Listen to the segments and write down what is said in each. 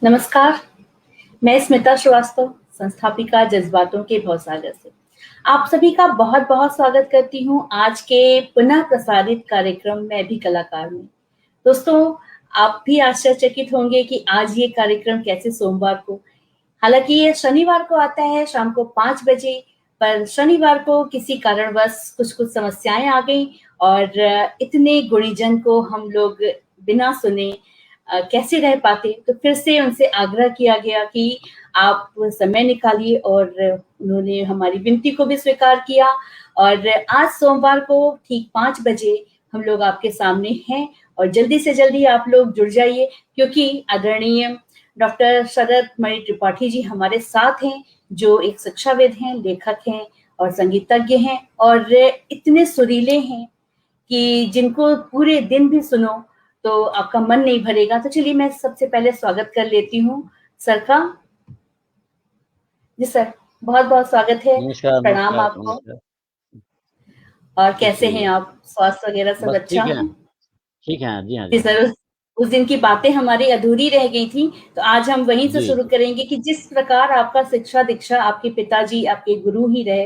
नमस्कार, मैं स्मिता श्रीवास्तव, संस्थापिका जज़्बातों के भवसागर से। आप सभी का बहुत-बहुत स्वागत करती हूँ आज के पुनः प्रसारित कार्यक्रम मैं भी कलाकार में। दोस्तों, आप भी आश्चर्यचकित होंगे कि आज ये कार्यक्रम कैसे सोमवार को, हालाँकि ये शनिवार को आता है शाम को 5 बजे, पर शनिवार को किसी कारणवश कुछ-कुछ समस्याएँ आ गईं और इतने गुणीजन को हम लोग बिना सुने कैसे रह पाते? तो फिर से उनसे आग्रह किया गया कि आप समय निकालिए और उन्होंने हमारी विनती को भी स्वीकार किया और आज सोमवार को ठीक 5 बजे हम लोग आपके सामने हैं और जल्दी से जल्दी आप लोग जुड़ जाइए क्योंकि आदरणीय डॉक्टर शरद मणि त्रिपाठी जी हमारे साथ हैं, जो एक शिक्षाविद हैं, लेखक हैं और संगीतज्ञ हैं और इतने सुरीले हैं कि जिनको पूरे दिन भी सुनो तो आपका मन नहीं भरेगा। तो चलिए मैं सबसे पहले स्वागत कर लेती हूँ सर का। जी सर, बहुत-बहुत स्वागत है। नमस्कार, प्रणाम नमस्कार, आपको। नमस्कार। और कैसे हैं शुक्रिया। आप? स्वास्थ्य वगैरह सब बस अच्छा? ठीक है, जी हाँ, जी जी हाँ। सर, उस दिन की बातें हमारी अधूरी रह गई थी, तो आज हम वहीं से जी, शुरू जी, करेंगे कि जिस प्रकार आपका शिक्षा-दीक्षा आपके पिताजी आपके गुरु ही रहे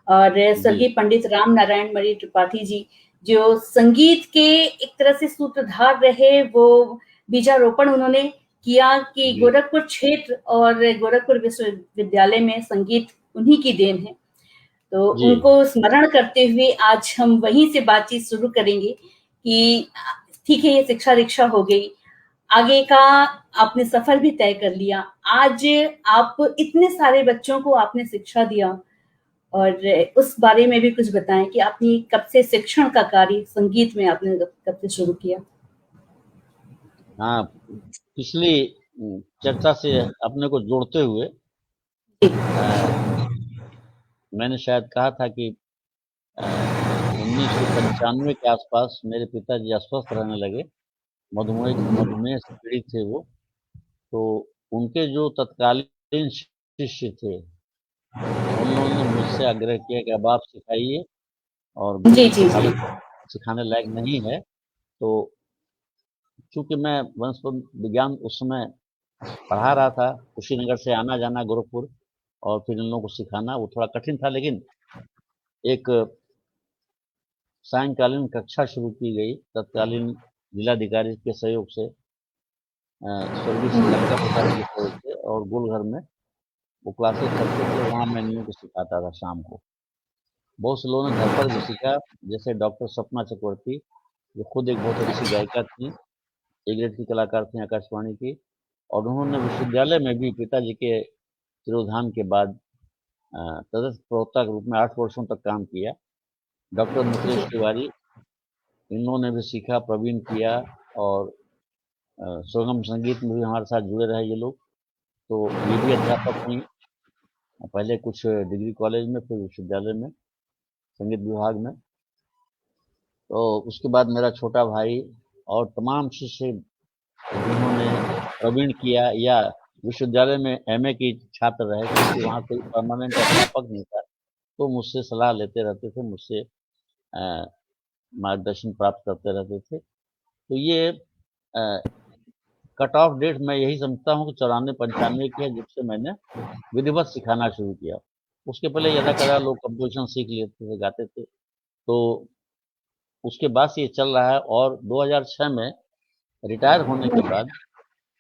और जी, स्वर्गीय पंडित राम नारायण मणि त्रिपाठी जी, जो संगीत के एक तरह से सूत्रधार रहे, वो बीजारोपण उन्होंने किया कि जी, गोरखपुर क्षेत्र और गोरखपुर विश्वविद्यालय में संगीत उन्हीं की देन है। तो जी। उनको स्मरण करते हुए आज हम वहीं से बातचीत शुरू करेंगे कि ठीक है ये शिक्षा-दीक्षा हो गई, आगे का आपने सफ़र भी तय कर लिया। आज आप इतने सारे बच्चों को आपने शिक्षा दिया और उस बारे में भी कुछ बताएँ कि आपने कब से शिक्षण का कार्य संगीत में आपने कब से शुरू किया? हाँ, पिछली चर्चा से अपने को जोड़ते हुए जी, अ, मैंने शायद कहा था कि 1995 के आसपास मेरे पिताजी अस्वस्थ रहने लगे। मधुमेह से पीड़ित थे वो। तो उनके जो तत्कालीन शिष्य थे, उन लोगों ने मुझसे आग्रह किया कि अब आप सिखाइए और जी, मेरी जी, हालत जी। सिखाने लायक नहीं है। तो चूँकि मैं वनस्पत विज्ञान उस समय पढ़ा रहा था, कुशीनगर से आना-जाना गोरखपुर और फिर इन लोगों को सिखाना वो थोड़ा कठिन था, लेकिन एक सायंकालीन कक्षा शुरू की गई तत्कालीन जिलाधिकारी के सहयोग से, स्वर्गीय श्री लंका प्रसाद जी के सहयोग से, और गोलघर में वो क्लासेस लगते थे, वहाँ मैं इन लोगों को सिखाता था शाम को। बहुत से लोगों ने घर पर भी सीखा, जैसे डॉक्टर सपना चक्रवर्ती, जो खुद एक बहुत अच्छी गायिका थीं, ए ग्रेड की कलाकार थीं आकाशवाणी की, और उन्होंने विश्वविद्यालय में भी पिताजी के तिरोधान के बाद तदर्थ प्रवक्ता के रूप में 8 वर्षों तक काम किया। डॉक्टर मिथिलेश जी, तिवारी, इन लोगों ने भी सीखा, प्रवीण किया, और सुगम संगीत में भी हमारे साथ जुड़े रहे ये लोग। तो ये भी अध्यापक हुईं, पहले कुछ डिग्री कॉलेज में, फिर विश्वविद्यालय में, संगीत विभाग में। तो उसके बाद मेरा छोटा भाई और तमाम शिष्य जिन्होंने प्रवीण किया या विश्वविद्यालय में एमए की छात्र रहे, क्योंकि वहाँ कोई परमानेंट अध्यापक नहीं था, तो मुझसे सलाह लेते रहते थे, मुझसे मार्गदर्शन प्राप्त करते रहते थे। तो ये कट ऑफ डेट मैं यही समझता हूँ कि 94-95 की है, जब से मैंने विधिवत सिखाना शुरू किया। उसके पहले यदा-कदा लोग कंपोज़िशन सीख लेते थे, गाते थे। तो उसके बाद से ये चल रहा है, और 2006 में रिटायर होने के बाद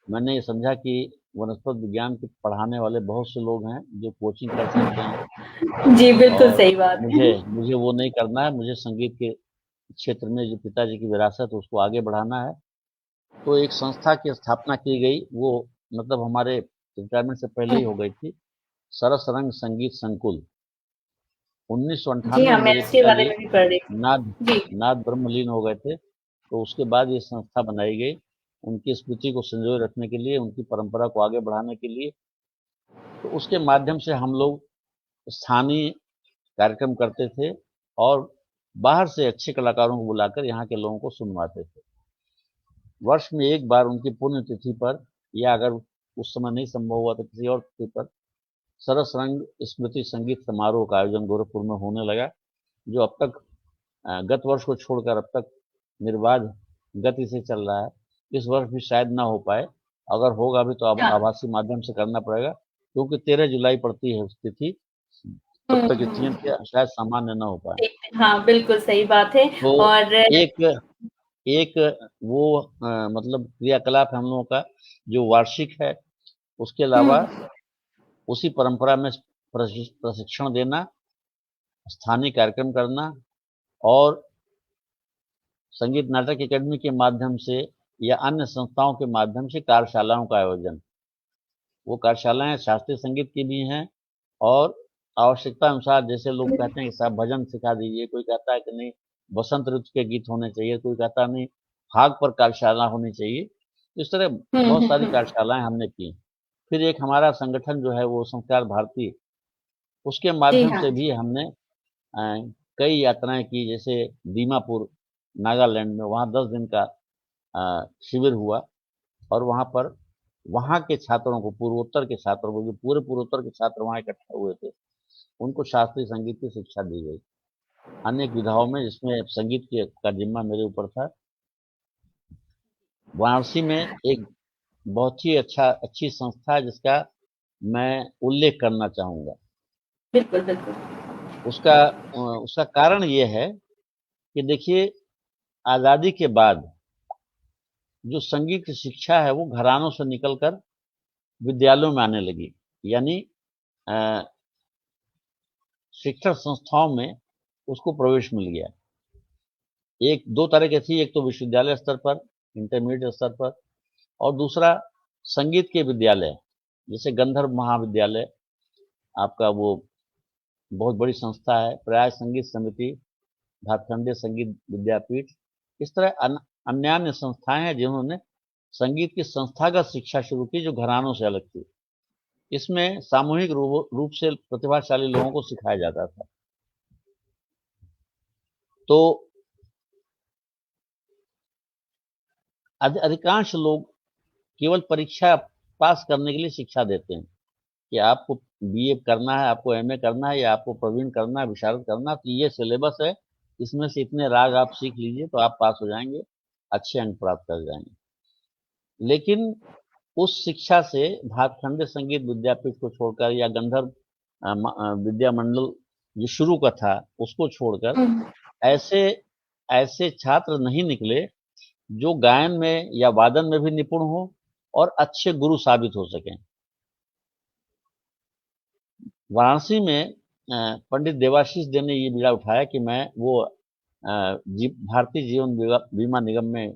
मैंने ये समझा कि वनस्पत विज्ञान के पढ़ाने वाले बहुत से लोग हैं जो कोचिंग कर सकते हैं, जी, बिल्कुल और सही बात है। मुझे मुझे वो नहीं करना है। मुझे संगीत के क्षेत्र में जो पिताजी की विरासत है उसको आगे बढ़ाना है। तो एक संस्था की स्थापना की गई, वो मतलब हमारे रिटायरमेंट से पहले ही हो गई थी, सरस रंग संगीत संकुल। जी 1998 हाँ, में मैं मेरे इसके बारे पिताजी में भी पढ़ रही नाद थी। जी, नाद ब्रह्मलीन हो गए थे। तो उसके बाद ये संस्था बनाई गई, उनकी स्मृति को संजोए रखने के लिए, उनकी परंपरा को आगे बढ़ाने के लिए। तो उसके माध्यम से हम लोग स्थानीय कार्यक्रम करते थे, और बाहर से अच्छे कलाकारों को बुलाकर यहाँ के लोगों को सुनवाते थे। वर्ष में एक बार उनकी पुण्यतिथि पर, या अगर उस समय नहीं संभव हुआ तो किसी और तिथि पर, सरस रंग स्मृति संगीत समारोह का आयोजन गोरखपुर में होने लगा, जो अब तक गत वर्ष को छोड़कर अब तक निर्बाध गति से चल रहा है। इस वर्ष भी शायद ना हो पाए, अगर होगा भी तो अब हाँ। आभासी माध्यम से करना पड़ेगा, क्योंकि 13 जुलाई पड़ती है उसकी तिथि, तब तक ये चीज़ें शायद सामान्य ना हो पाए। हाँ, बिल्कुल सही बात है। तो और एक एक वो मतलब क्रियाकलाप है हम लोगों का जो वार्षिक है। उसके अलावा उसी परंपरा में प्रशिक्षण देना, स्थानीय कार्यक्रम करना और संगीत नाटक अकेडमी के माध्यम से या अन्य संस्थाओं के माध्यम से कार्यशालाओं का आयोजन। वो कार्यशालाएं शास्त्रीय संगीत की भी हैं और आवश्यकता अनुसार, जैसे लोग कहते हैं कि साहब भजन सिखा दीजिए, कोई कहता है कि नहीं बसंत ऋतु के गीत होने चाहिए, कोई कहता है नहीं फाग पर कार्यशाला होनी चाहिए। तो इस तरह बहुत सारी कार्यशालाएं हमने की। फिर एक हमारा संगठन जो है वो संस्कार भारती, उसके जी माध्यम हाँ। से भी हमने कई यात्राएं की, जैसे दीमापुर नागालैंड में, वहाँ 10 दिन का शिविर हुआ और वहाँ पर वहाँ के छात्रों को, पूर्वोत्तर के छात्रों को, जो पूरे पूर्वोत्तर के छात्र वहाँ इकट्ठा हुए थे, उनको शास्त्रीय संगीत की शिक्षा दी गई अनेक विधाओं में, जिसमें संगीत के का जिम्मा मेरे ऊपर था। वाराणसी में एक बहुत ही अच्छी संस्था है जिसका मैं उल्लेख करना चाहूँगा। बिल्कुल, बिल्कुल। उसका कारण ये है कि देखिए, आज़ादी के बाद जो संगीत की शिक्षा है वो घरानों से निकलकर विद्यालयों में आने लगी। यानी अ, शिक्षण संस्थाओं में उसको प्रवेश मिल गया। एक दो तरह की थी, एक तो विश्वविद्यालय स्तर पर, इंटरमीडिएट स्तर पर, और दूसरा संगीत के विद्यालय, जैसे गंधर्व महाविद्यालय, आपका वो बहुत बड़ी संस्था है, प्रयाग संगीत समिति, भातखंडे संगीत विद्यापीठ। इस तरह अन्य अन्य संस्थाएं हैं जिन्होंने संगीत की संस्थागत शिक्षा शुरू की, जो घरानों से अलग थी। इसमें सामूहिक रूप से प्रतिभाशाली लोगों को सिखाया जाता था। तो अधिकांश लोग केवल परीक्षा पास करने के लिए शिक्षा देते हैं कि आपको बीए करना है, आपको एमए करना है, या आपको प्रवीण करना है, विशारद करना है, तो ये सिलेबस है, इसमें से इतने राग आप सीख लीजिए तो आप पास हो जाएंगे, अच्छे अंक प्राप्त कर जाएंगे। लेकिन उस शिक्षा से भातखंडे संगीत विद्यापीठ को छोड़कर, या गंधर्व विद्या मंडल जो शुरू का था उसको छोड़कर, ऐसे ऐसे छात्र नहीं निकले जो गायन में या वादन में भी निपुण हो और अच्छे गुरु साबित हो सकें। वाराणसी में पंडित देवाशीष देव ने ये बीड़ा उठाया कि मैं वो भारतीय जीवन बीमा निगम में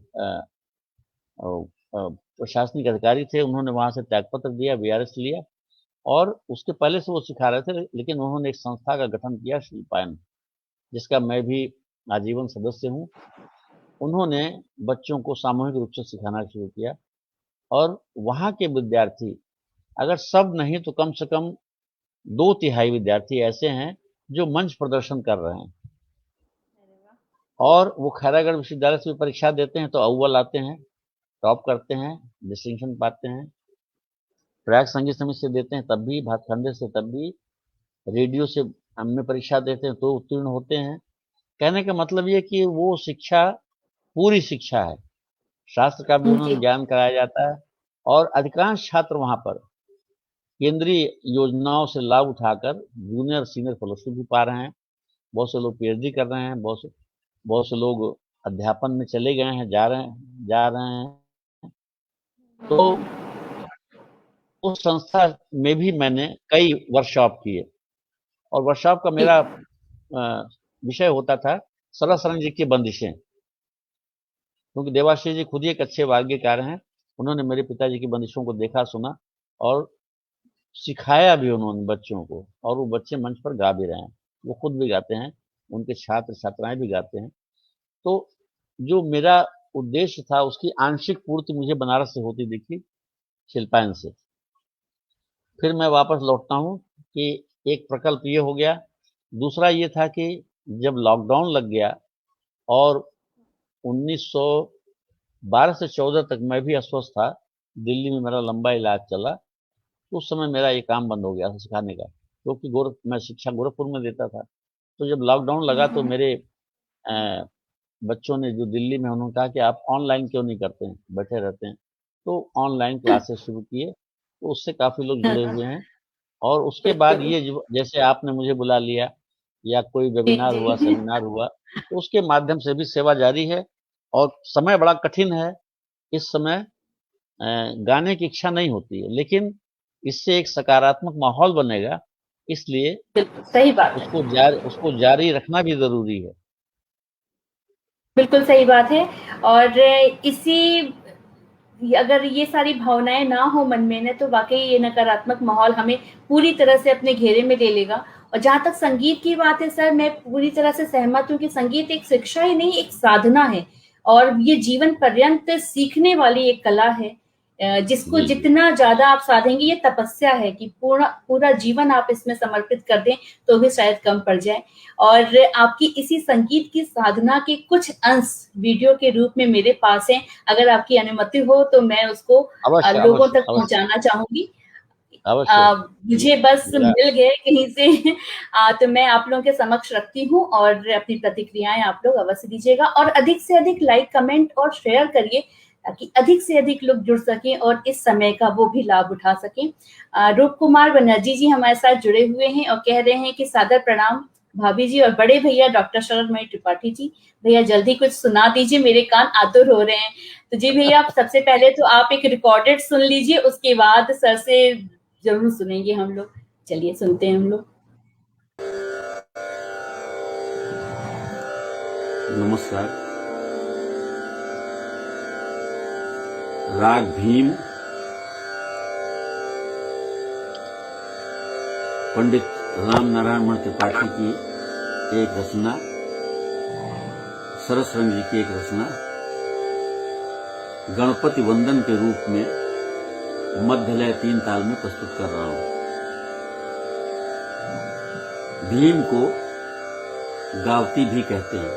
प्रशासनिक अधिकारी थे। उन्होंने वहां से त्यागपत्र दिया, वीआरएस लिया, और उसके पहले से वो सिखा रहे थे, लेकिन उन्होंने एक संस्था का गठन किया, शिल्पायन, जिसका मैं भी आजीवन सदस्य हूँ। उन्होंने बच्चों को सामूहिक रूप से सिखाना शुरू किया, और वहाँ के विद्यार्थी, अगर सब नहीं तो कम से कम 2/3 विद्यार्थी ऐसे हैं जो मंच प्रदर्शन कर रहे हैं, और वो खैरागढ़ विश्वविद्यालय से भी परीक्षा देते हैं तो अव्वल आते हैं, टॉप करते हैं, डिस्टिंक्शन पाते हैं। प्रयाग संगीत समिति से देते हैं तब भी, भातखंडे से तब भी, रेडियो से हमने परीक्षा देते हैं तो उत्तीर्ण होते हैं। कहने का मतलब ये कि वो शिक्षा पूरी शिक्षा है, शास्त्र का भी जी। उन्होंने ज्ञान कराया जाता है, और अधिकांश छात्र वहाँ पर केंद्रीय योजनाओं से लाभ उठाकर जूनियर सीनियर फेलोशिप भी पा रहे हैं। बहुत से लोग पीएचडी कर रहे हैं, बहुत से लोग अध्यापन में चले गए हैं, जा रहे हैं। तो उस संस्था में भी मैंने कई वर्कशॉप किए, और वर्कशॉप का मेरा विषय होता था सरस जी की बंदिशें, क्योंकि देवाशीष जी खुद ही एक अच्छे वाग्यकार हैं। उन्होंने मेरे पिताजी की बंदिशों को देखा, सुना, और सिखाया भी उन्होंने बच्चों को, और वो बच्चे मंच पर गा भी रहे हैं। वो खुद भी गाते हैं, उनके छात्र छात्राएं भी गाते हैं। तो जो मेरा उद्देश्य था उसकी आंशिक पूर्ति मुझे बनारस से होती दिखी, शिल्पायन से। फिर मैं वापस लौटता हूँ कि एक प्रकल्प ये हो गया। दूसरा ये था कि जब लॉकडाउन लग गया और 1912 से 14 तक मैं भी अस्वस्थ था, दिल्ली में मेरा लंबा इलाज चला, तो उस समय मेरा ये काम बंद हो गया था सिखाने का, क्योंकि मैं शिक्षा गोरखपुर में देता था। तो जब लॉकडाउन लगा तो मेरे अ, बच्चों ने जो दिल्ली में, उन्होंने कहा कि आप ऑनलाइन क्यों नहीं करते हैं, बैठे रहते हैं। तो ऑनलाइन क्लासेस शुरू किए, तो उससे काफ़ी लोग जुड़े हुए हैं। और उसके बाद बिल्कुल। ये जो जैसे आपने मुझे बुला लिया या कोई जी, वेबिनार हुआ, जी। सेमिनार हुआ, तो उसके माध्यम से भी सेवा जारी है। और समय बड़ा कठिन है, इस समय गाने की इच्छा नहीं होती है, लेकिन इससे एक सकारात्मक माहौल बनेगा, इसलिए बिल्कुल, सही बात है। उसको जारी रखना भी ज़रूरी है। बिल्कुल सही बात है। और इसी अगर ये सारी भावनाएँ ना हो मन में ना, तो वाक़ई ये नकारात्मक माहौल हमें पूरी तरह से अपने घेरे में ले लेगा। और जहाँ तक संगीत की बात है सर, मैं पूरी तरह से सहमत हूँ कि संगीत एक शिक्षा ही नहीं, एक साधना है और ये जीवन पर्यंत सीखने वाली एक कला है। जिसको जी, जी। जितना ज़्यादा आप साधेंगे, ये तपस्या है कि पूरा पूरा जीवन आप इसमें समर्पित कर दें, तो भी शायद कम पड़ जाए। और आपकी इसी संगीत की साधना के कुछ अंश वीडियो के रूप में मेरे पास हैं। अगर आपकी अनुमति हो तो मैं उसको अवश्य, लोगों अवश्य, तक अवश्य, पहुँचाना चाहूँगी। अवश्य। मुझे बस या मिल गए कहीं से तो मैं आप लोगों के समक्ष रखती हूँ और अपनी प्रतिक्रियाएँ आप लोग अवश्य दीजिएगा और अधिक से अधिक लाइक, कमेंट और शेयर करिए ताकि अधिक से अधिक लोग जुड़ सकें और इस समय का वो भी लाभ उठा सकें। रूप कुमार बनर्जी जी हमारे साथ जुड़े हुए हैं और कह रहे हैं कि सादर प्रणाम भाभी जी और बड़े भैया डॉक्टर शरदमणि त्रिपाठी जी। भैया जल्दी कुछ सुना दीजिए, मेरे कान आतुर हो रहे हैं। तो जी भैया, आप सबसे पहले तो आप एक रिकॉर्डेड सुन लीजिए, उसके बाद सर से ज़रूर सुनेंगे हम लोग। चलिए सुनते हैं हम लोग। नमस्कार। राग भीम पंडित राम नारायण मणि त्रिपाठी की एक रचना, सरस रंग जी की एक रचना गणपति वंदन के रूप में मध्य लय 3 ताल में प्रस्तुत कर रहा हूं। भीम को गावती भी कहते हैं।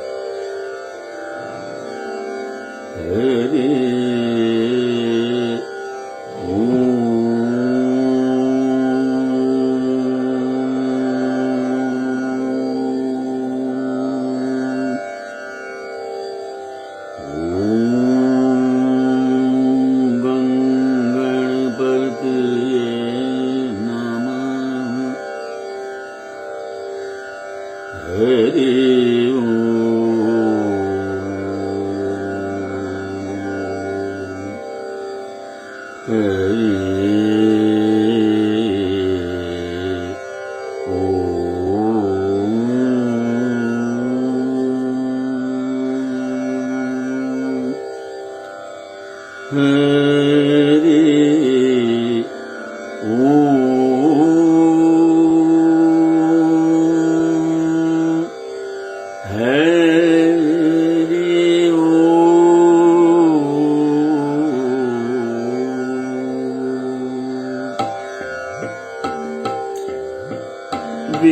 हरे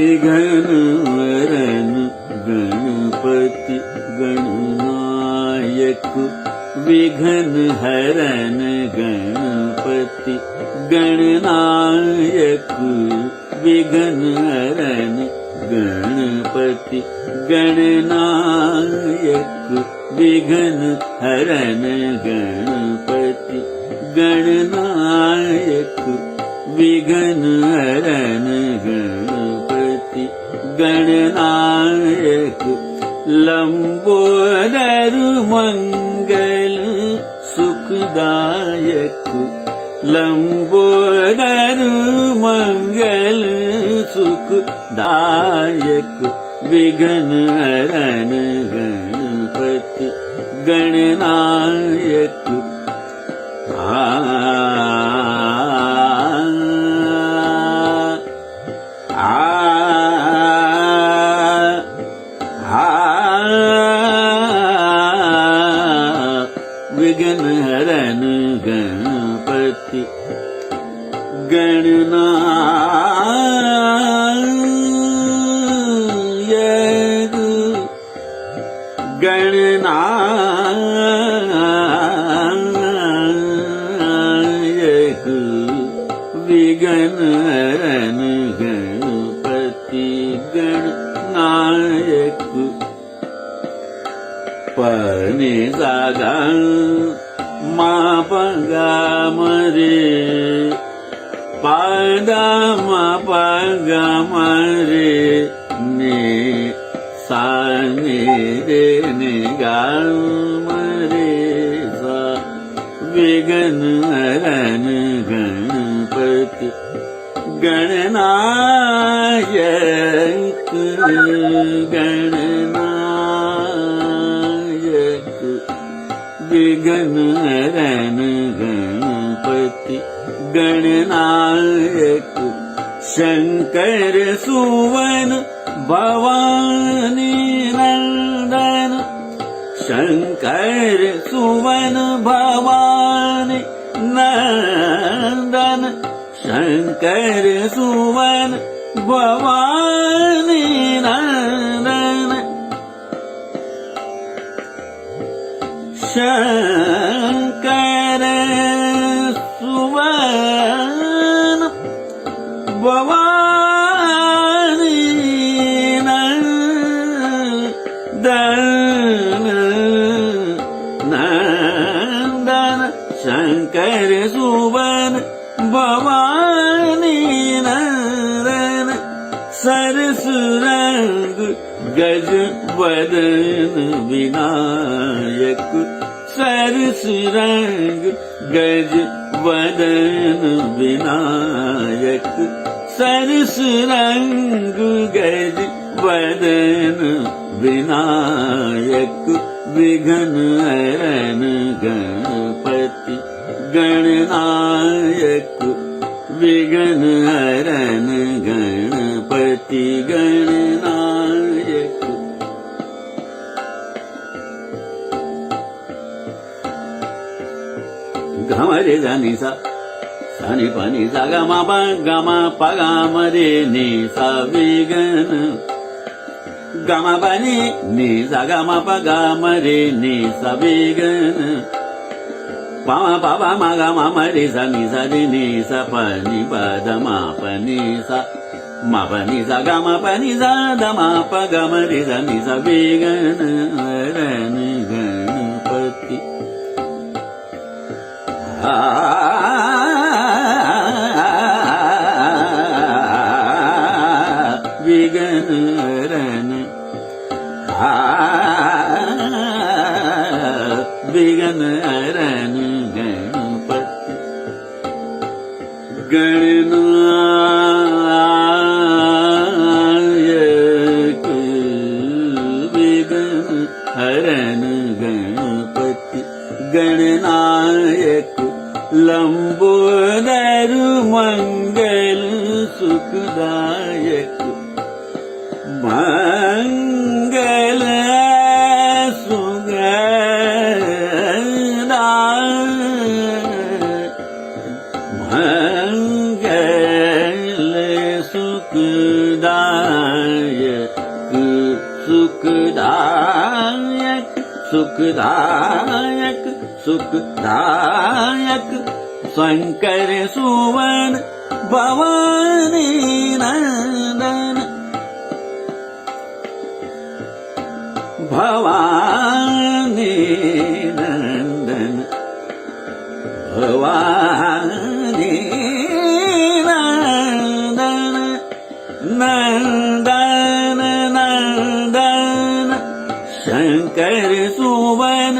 विघन हरन गणपति गणनायक, विघन हरन गणपति गणनायक, विघन हरन गणपति गणनायक, विघन हरन गणपति गणनायक, विघन हरन गणपति गणनायक, लंबोदर मंगल सुखदायक, लंबोदर मंगल सुखदायक, विघन हरन गणपति गणनायक। विघन हरन गणपति गणनायक, गणनायक, विघन हरन गणपति गणनायक। पने सागा मा पा गा मा रे पा दा मा पा गा मा रे ने सा ने रे ने गा मा रे सा विघ्न हरन गणपति गणनायक गणनायक विघ्न हरन गणपति गणनायक शंकर सुवन भवानी नंदन शंकर सुवन भवानी नंदन शंकर सुवन भवानी नंदन शंकर सुवन भवानी नंदन नंदन शंकर सुवन भवानी नंदन सरस रंग गज वदन विनायक सरस रंग गज वदन विनायक सरस रंग गज वदन विनायक विघ्न हरन गणपति गणनायक विघ्न हरन गणपति गणनायक गम रे नी सा नी प नी सा ग म प ग म प ग म रे नि सा विघ्न ग म प नि सा ग म प ग म रे नि सा विघ्न प म प प म ग म म रे सा नि सा रे नि सा प नि प द म प नि सा म प नि सा ग म प नि सा द म प ग म रे सा नि सा विघ्न हरन गणपति विघ्न हरन विघ्न हरन गणपति गणनायक विघ्न हरन गणपति गणनायक लंबोदर मंगल सुखदायक मंगल मंगल सुखदायक सुखदायक सुखदायक सुखदायक शंकर सुवन भवानी नंदन भवानी नंदन भवानी नंदन नंदन नंदन शंकर सुवन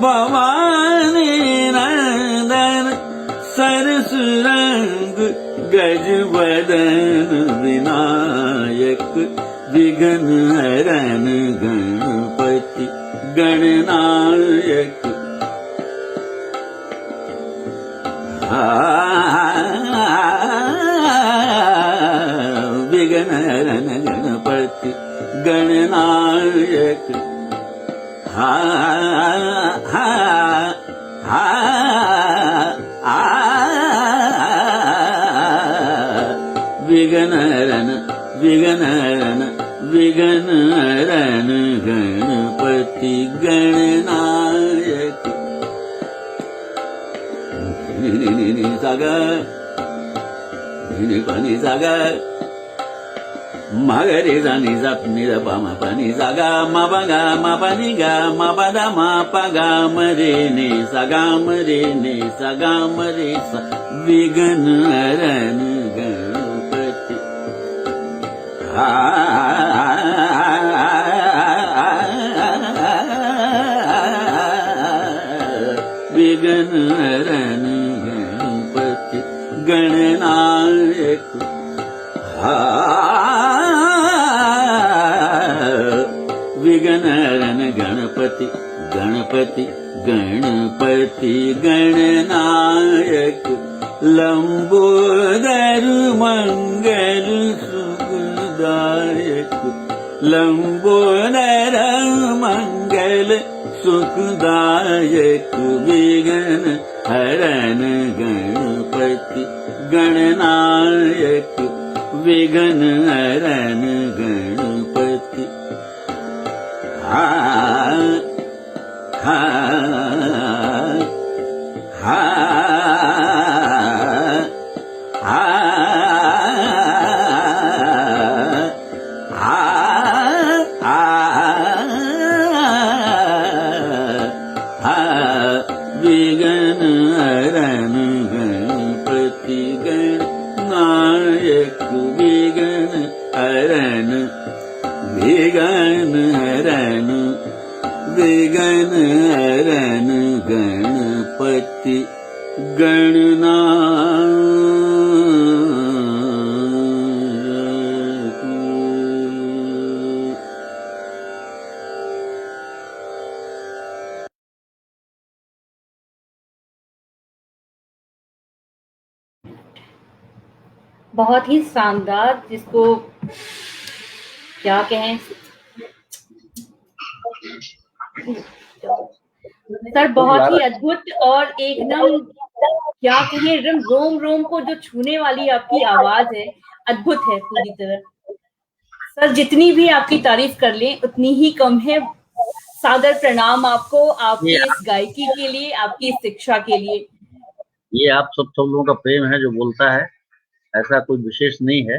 भवानी नंदन सरस रंग गज वदन विनायक विघ्न हरन गणपति गणनायक विघ्न हरन गणपति गणनायक विघ्न हरन विघ्न हरन विघ्न हरन गणपति गणनायक नि सा ग नि प नि सा ग मगरे सा नि सा नि सा पा मा पा नि सा गा मा पा गा मा पा नि गा मा पा दा मा पा गा म रे नि सा गा म रे नि सा गा म रे सा विघ्न हरन गणपति विघ्न हरन गणपति गणनायक विघ्न हरन गणपति गणपति गणपति गणनायक लंबोदर मंगल सुखदायक लंबोदर मंगल सुखदायक विघ्न हरन गणपति गणनायक विघ्न हरन गणपति हा हा हा विघ्न हरन गणपति गणनायक विघ्न हरन विघ्न हरन विघ्न हरन गणपति गणनायक। बहुत ही शानदार, जिसको क्या कहें सर, बहुत ही अद्भुत और एकदम क्या कहें, एकदम रोम रोम को जो छूने वाली आपकी आवाज है, अद्भुत है पूरी तरह। सर जितनी भी आपकी तारीफ कर लें उतनी ही कम है। सादर प्रणाम आपको, आपकी इस गायकी के लिए, आपकी शिक्षा के लिए। ये आप सब लोगों का प्रेम है जो बोलता है, ऐसा कोई विशेष नहीं है,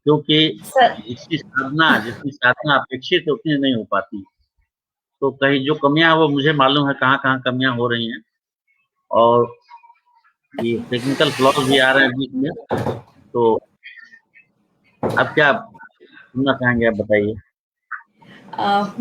क्योंकि जितनी साधना अपेक्षित है उतनी नहीं हो पाती। तो कहीं जो कमियां वो मुझे मालूम है कहाँ कमियां हो रही हैं, और ये टेक्निकल फ्लॉज भी आ रहे हैं बीच में। तो अब क्या सुनना चाहेंगे, आप बताइए।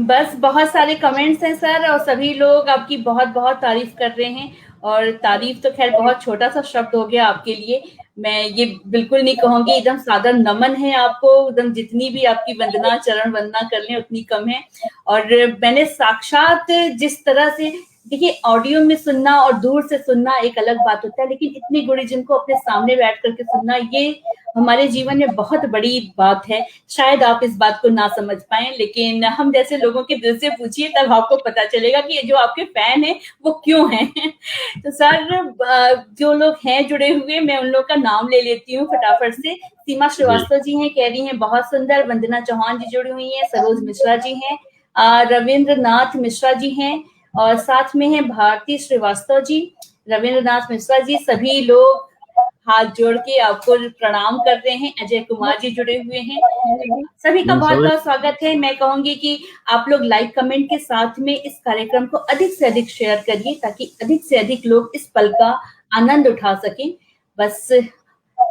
बस बहुत सारे कमेंट्स हैं सर, और सभी लोग आपकी बहुत बहुत तारीफ कर रहे हैं। और तारीफ तो खैर बहुत छोटा सा शब्द हो गया आपके लिए, मैं ये बिल्कुल नहीं कहूंगी। एकदम सादर नमन है आपको, एकदम जितनी भी आपकी वंदना, चरण वंदना कर लें उतनी कम है। और मैंने साक्षात जिस तरह से, देखिए ऑडियो में सुनना और दूर से सुनना एक अलग बात होता है, लेकिन इतने गुणीजन को अपने सामने बैठ करके सुनना, ये हमारे जीवन में बहुत बड़ी बात है। शायद आप इस बात को ना समझ पाए, लेकिन हम जैसे लोगों के दिल से पूछिए तब आपको पता चलेगा कि जो आपके फैन हैं वो क्यों हैं। तो सर जो लोग हैं जुड़े हुए, मैं उन लोग का नाम ले लेती हूँ फटाफट से। सीमा श्रीवास्तव जी हैं, कह रही हैं बहुत सुंदर। वंदना चौहान जी जुड़ी हुई हैं, सरोज मिश्रा जी हैं, रविंद्र नाथ मिश्रा जी हैं, और साथ में है भारती श्रीवास्तव जी, रविंद्र नाथ मिश्रा जी। सभी लोग हाथ जोड़ के आपको प्रणाम कर रहे हैं। अजय कुमार जी जुड़े हुए हैं, सभी का बहुत बहुत स्वागत है। मैं कहूंगी कि आप लोग लाइक कमेंट के साथ में इस कार्यक्रम को अधिक से अधिक शेयर करिए, ताकि अधिक से अधिक लोग इस पल का आनंद उठा सकें। बस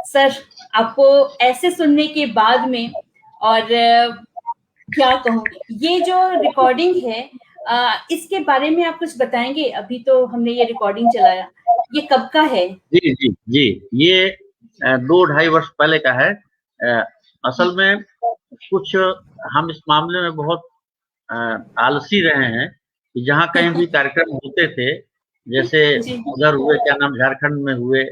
सर आपको ऐसे सुनने के बाद में, और क्या कहूँ, ये जो रिकॉर्डिंग है इसके बारे में आप कुछ बताएंगे। अभी तो हमने ये रिकॉर्डिंग चलाया, ये कब का है? जी जी जी, ये 2-2.5 वर्ष पहले का है। असल में कुछ हम इस मामले में बहुत आलसी रहे हैं कि जहाँ कहीं भी कार्यक्रम होते थे, जैसे उधर हुए, क्या नाम, झारखंड में हुए,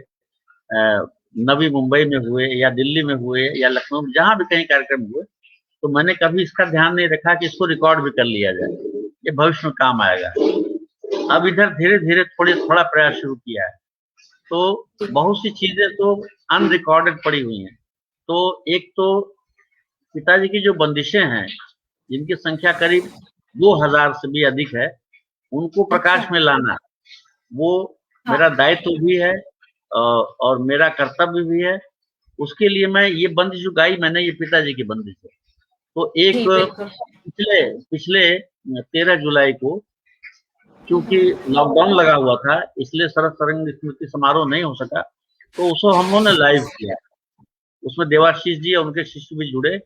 नवी मुंबई में हुए, या दिल्ली में हुए, या लखनऊ में, जहाँ भी कहीं कार्यक्रम हुए, तो मैंने कभी इसका ध्यान नहीं रखा कि इसको रिकॉर्ड भी कर लिया जाए, ये भविष्य में काम आएगा। अब इधर धीरे धीरे थोड़ा प्रयास शुरू किया है, तो बहुत सी चीजें तो अनरिकॉर्डेड पड़ी हुई हैं। तो एक तो पिताजी की जो बंदिशें हैं, जिनकी संख्या करीब 2000 से भी अधिक है, उनको प्रकाश में लाना, वो मेरा दायित्व भी है और मेरा कर्तव्य भी है। उसके लिए मैं ये बंदिश जो गाई मैंने, ये पिताजी की बंदिश है। तो एक जी बिल्कुल। पिछले पिछले 13 जुलाई को, क्योंकि लॉकडाउन लगा हुआ था, इसलिए शरद सारंग स्मृति समारोह नहीं हो सका, तो उसको हम लोगों ने लाइव किया। उसमें देवाशीष जी और उनके शिष्य भी जुड़े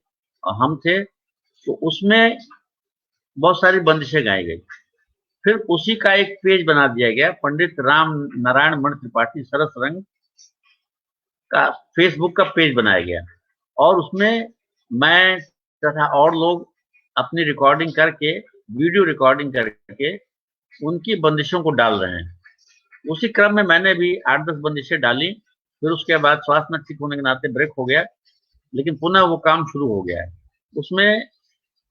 और हम थे, तो उसमें बहुत सारी बंदिशें गाई गई। फिर उसी का एक पेज बना दिया गया, पंडित राम नारायण मणि त्रिपाठी शरद सारंग का फेसबुक का पेज बनाया गया, और उसमें मैं तथा और लोग अपनी रिकॉर्डिंग करके, वीडियो रिकॉर्डिंग करके उनकी बंदिशों को डाल रहे हैं। उसी क्रम में मैंने भी 8-10 बंदिशें डाली। फिर उसके बाद स्वास्थ्य में ठीक होने के नाते ब्रेक हो गया, लेकिन पुनः वो काम शुरू हो गया है। उसमें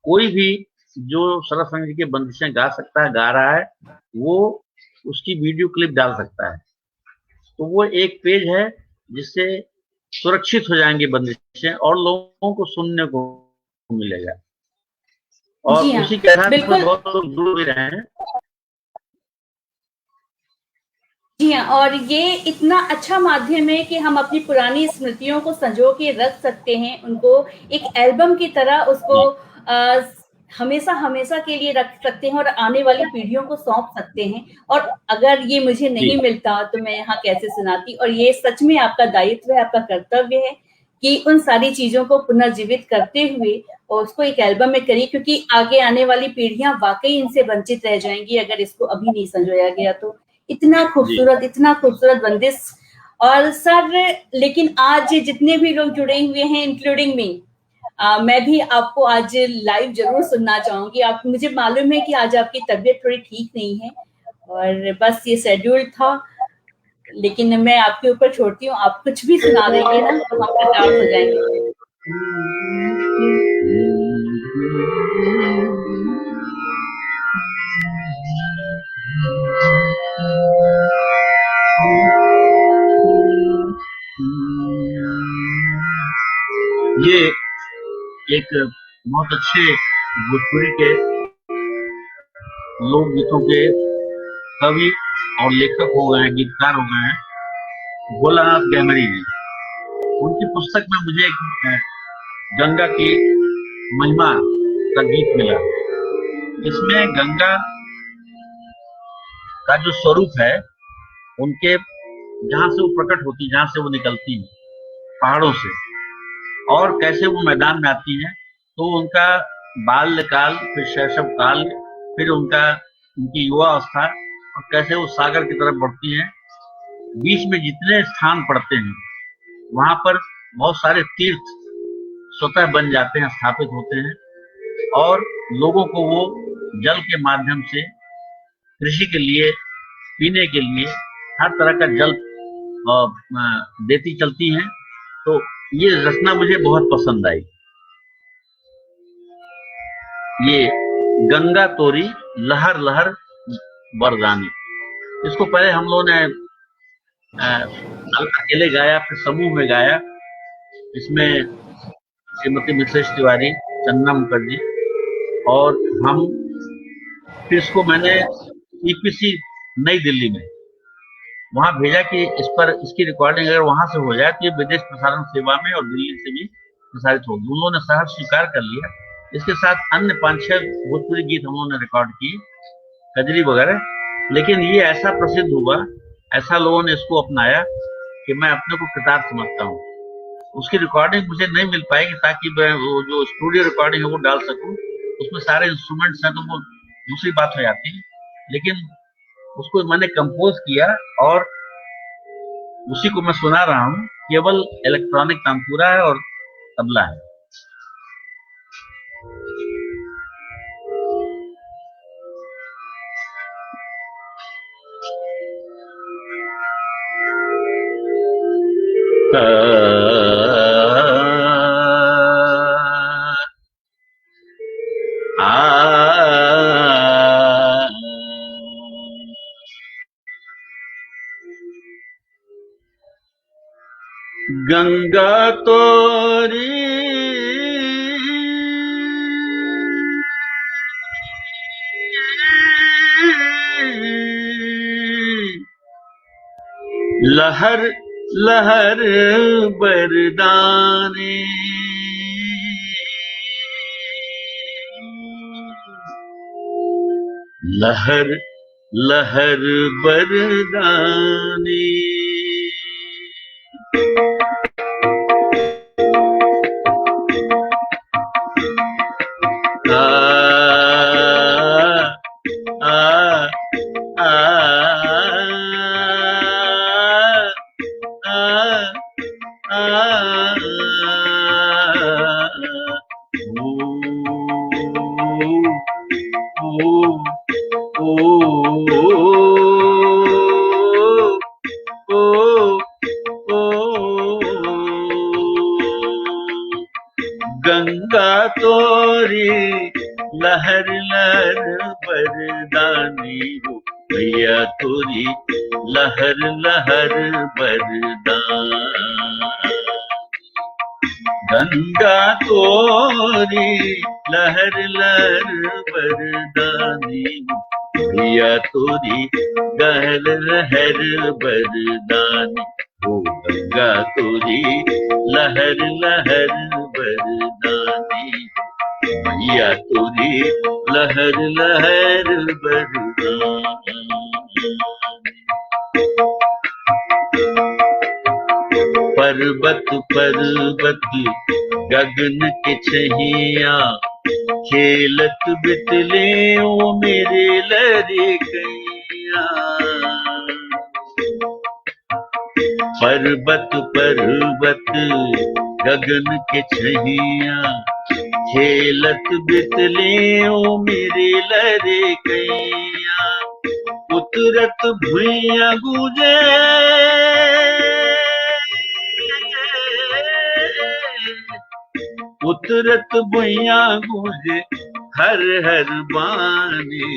कोई भी जो शरद सारंग जी की बंदिशें गा सकता है, गा रहा है, वो उसकी वीडियो क्लिप डाल सकता है। तो वो एक पेज है जिससे सुरक्षित हो जाएंगी बंदिशें और लोगों को सुनने को मिलेगा, और जी हाँ उसी के आधार पर बिल्कुल। बहुत लोग जुड़ भी रहे हैं। जी हाँ, और ये इतना अच्छा माध्यम है कि हम अपनी पुरानी स्मृतियों को संजो के रख सकते हैं, उनको एक एल्बम की तरह उसको हमेशा हमेशा के लिए रख सकते हैं और आने वाली पीढ़ियों को सौंप सकते हैं। और अगर ये मुझे जी नहीं मिलता तो मैं यहाँ कैसे सुनाती। और ये सच में आपका दायित्व है, आपका कर्तव्य है कि उन सारी चीजों को पुनर्जीवित करते हुए और उसको एक एल्बम में करिए, क्योंकि आगे आने वाली पीढ़ियां वाकई इनसे वंचित रह जाएंगी अगर इसको अभी नहीं संजोया गया तो। जी इतना खूबसूरत बंदिश। और सर, लेकिन आज जितने भी लोग जुड़े हुए हैं इंक्लूडिंग मी, मैं भी आपको आज लाइव जरूर सुनना चाहूंगी। आप, मुझे मालूम है कि आज आपकी तबीयत थोड़ी ठीक नहीं है और बस ये शेड्यूल था, लेकिन मैं आपके ऊपर छोड़ती हूँ। आप कुछ भी सुना देंगे ना तो हम कृतार्थ हो जाएंगे। ये एक बहुत अच्छे भोजपुरी के लोकगीतों के कवि और लेखक हो गए हैं, गीतकार हो गए हैं, भोलानाथ गहमरी जी। उनकी पुस्तक में मुझे एक गंगा की महिमा का गीत मिला। इसमें गंगा का जो स्वरूप है, उनके जहां से वो प्रकट होती है, जहां से वो निकलती है पहाड़ों से, और कैसे वो मैदान में आती हैं, तो उनका बाल्यकाल, फिर शैशव काल, फिर उनकी युवा अवस्था, और कैसे वो सागर की तरफ बढ़ती हैं। बीच में जितने स्थान पड़ते हैं वहां पर बहुत सारे तीर्थ स्वतः बन जाते हैं, स्थापित होते हैं, और लोगों को वो जल के माध्यम से कृषि के लिए, पीने के लिए हर तरह का जल देती चलती हैं। तो ये रचना मुझे बहुत पसंद आई। ये गंगा तोरी लहर लहर बरदानी, इसको पहले हम लोगों ने अकेले गाया, फिर समूह में गाया। इसमें श्रीमती मिश्रेश तिवारी, चंदना मुखर्जी और हम। फिर इसको मैंने ईपीसी नई दिल्ली में वहां भेजा कि इसकी रिकॉर्डिंग अगर वहां से हो जाए तो ये विदेश प्रसारण सेवा में और दिल्ली से भी प्रसारित होगी। उन्होंने सहर्ष स्वीकार कर लिया। इसके साथ अन्य 5-6 भोजपुरी गीत हम लोगों ने रिकॉर्ड किए, कजरी वगैरह। लेकिन ये ऐसा प्रसिद्ध हुआ, ऐसा लोगों ने इसको अपनाया कि मैं अपने को कृतार्थ समझता हूँ। उसकी रिकॉर्डिंग मुझे नहीं मिल पाएगी ताकि मैं वो जो स्टूडियो रिकॉर्डिंग है वो डाल सकूं। उसमें सारे इंस्ट्रूमेंट्स हैं तो वो दूसरी बात हो जाती है, लेकिन उसको मैंने कंपोज किया और उसी को मैं सुना रहा हूँ। केवल इलेक्ट्रॉनिक तानपुरा है और तबला है। गंगा तोरी लहर लहर बरदानी, लहर लहर बरदानी। आ आ आ आ गंगा तोरी लहर लहर बरदानी हो, भैया तोरी लहर लहर बरदानी। गंगा तोरी लहर लहर बरदानी हो, भैया तोरी लहर लहर बरदानी हो, गंगा तोरी लहर लहर बरदानी, भैया तोरी लहर लहर बरदानी। पर्वत पर्वत गगन के छहिया, खेलत बितले ओ मेरे लड़कैया। पर्वत पर्वत गगन के छहिया, खेलत बितले ओ मेरे लड़कैया। उतरत भुइयां गूंजे, उतरत भुइयां गूंजे हर हर बानी,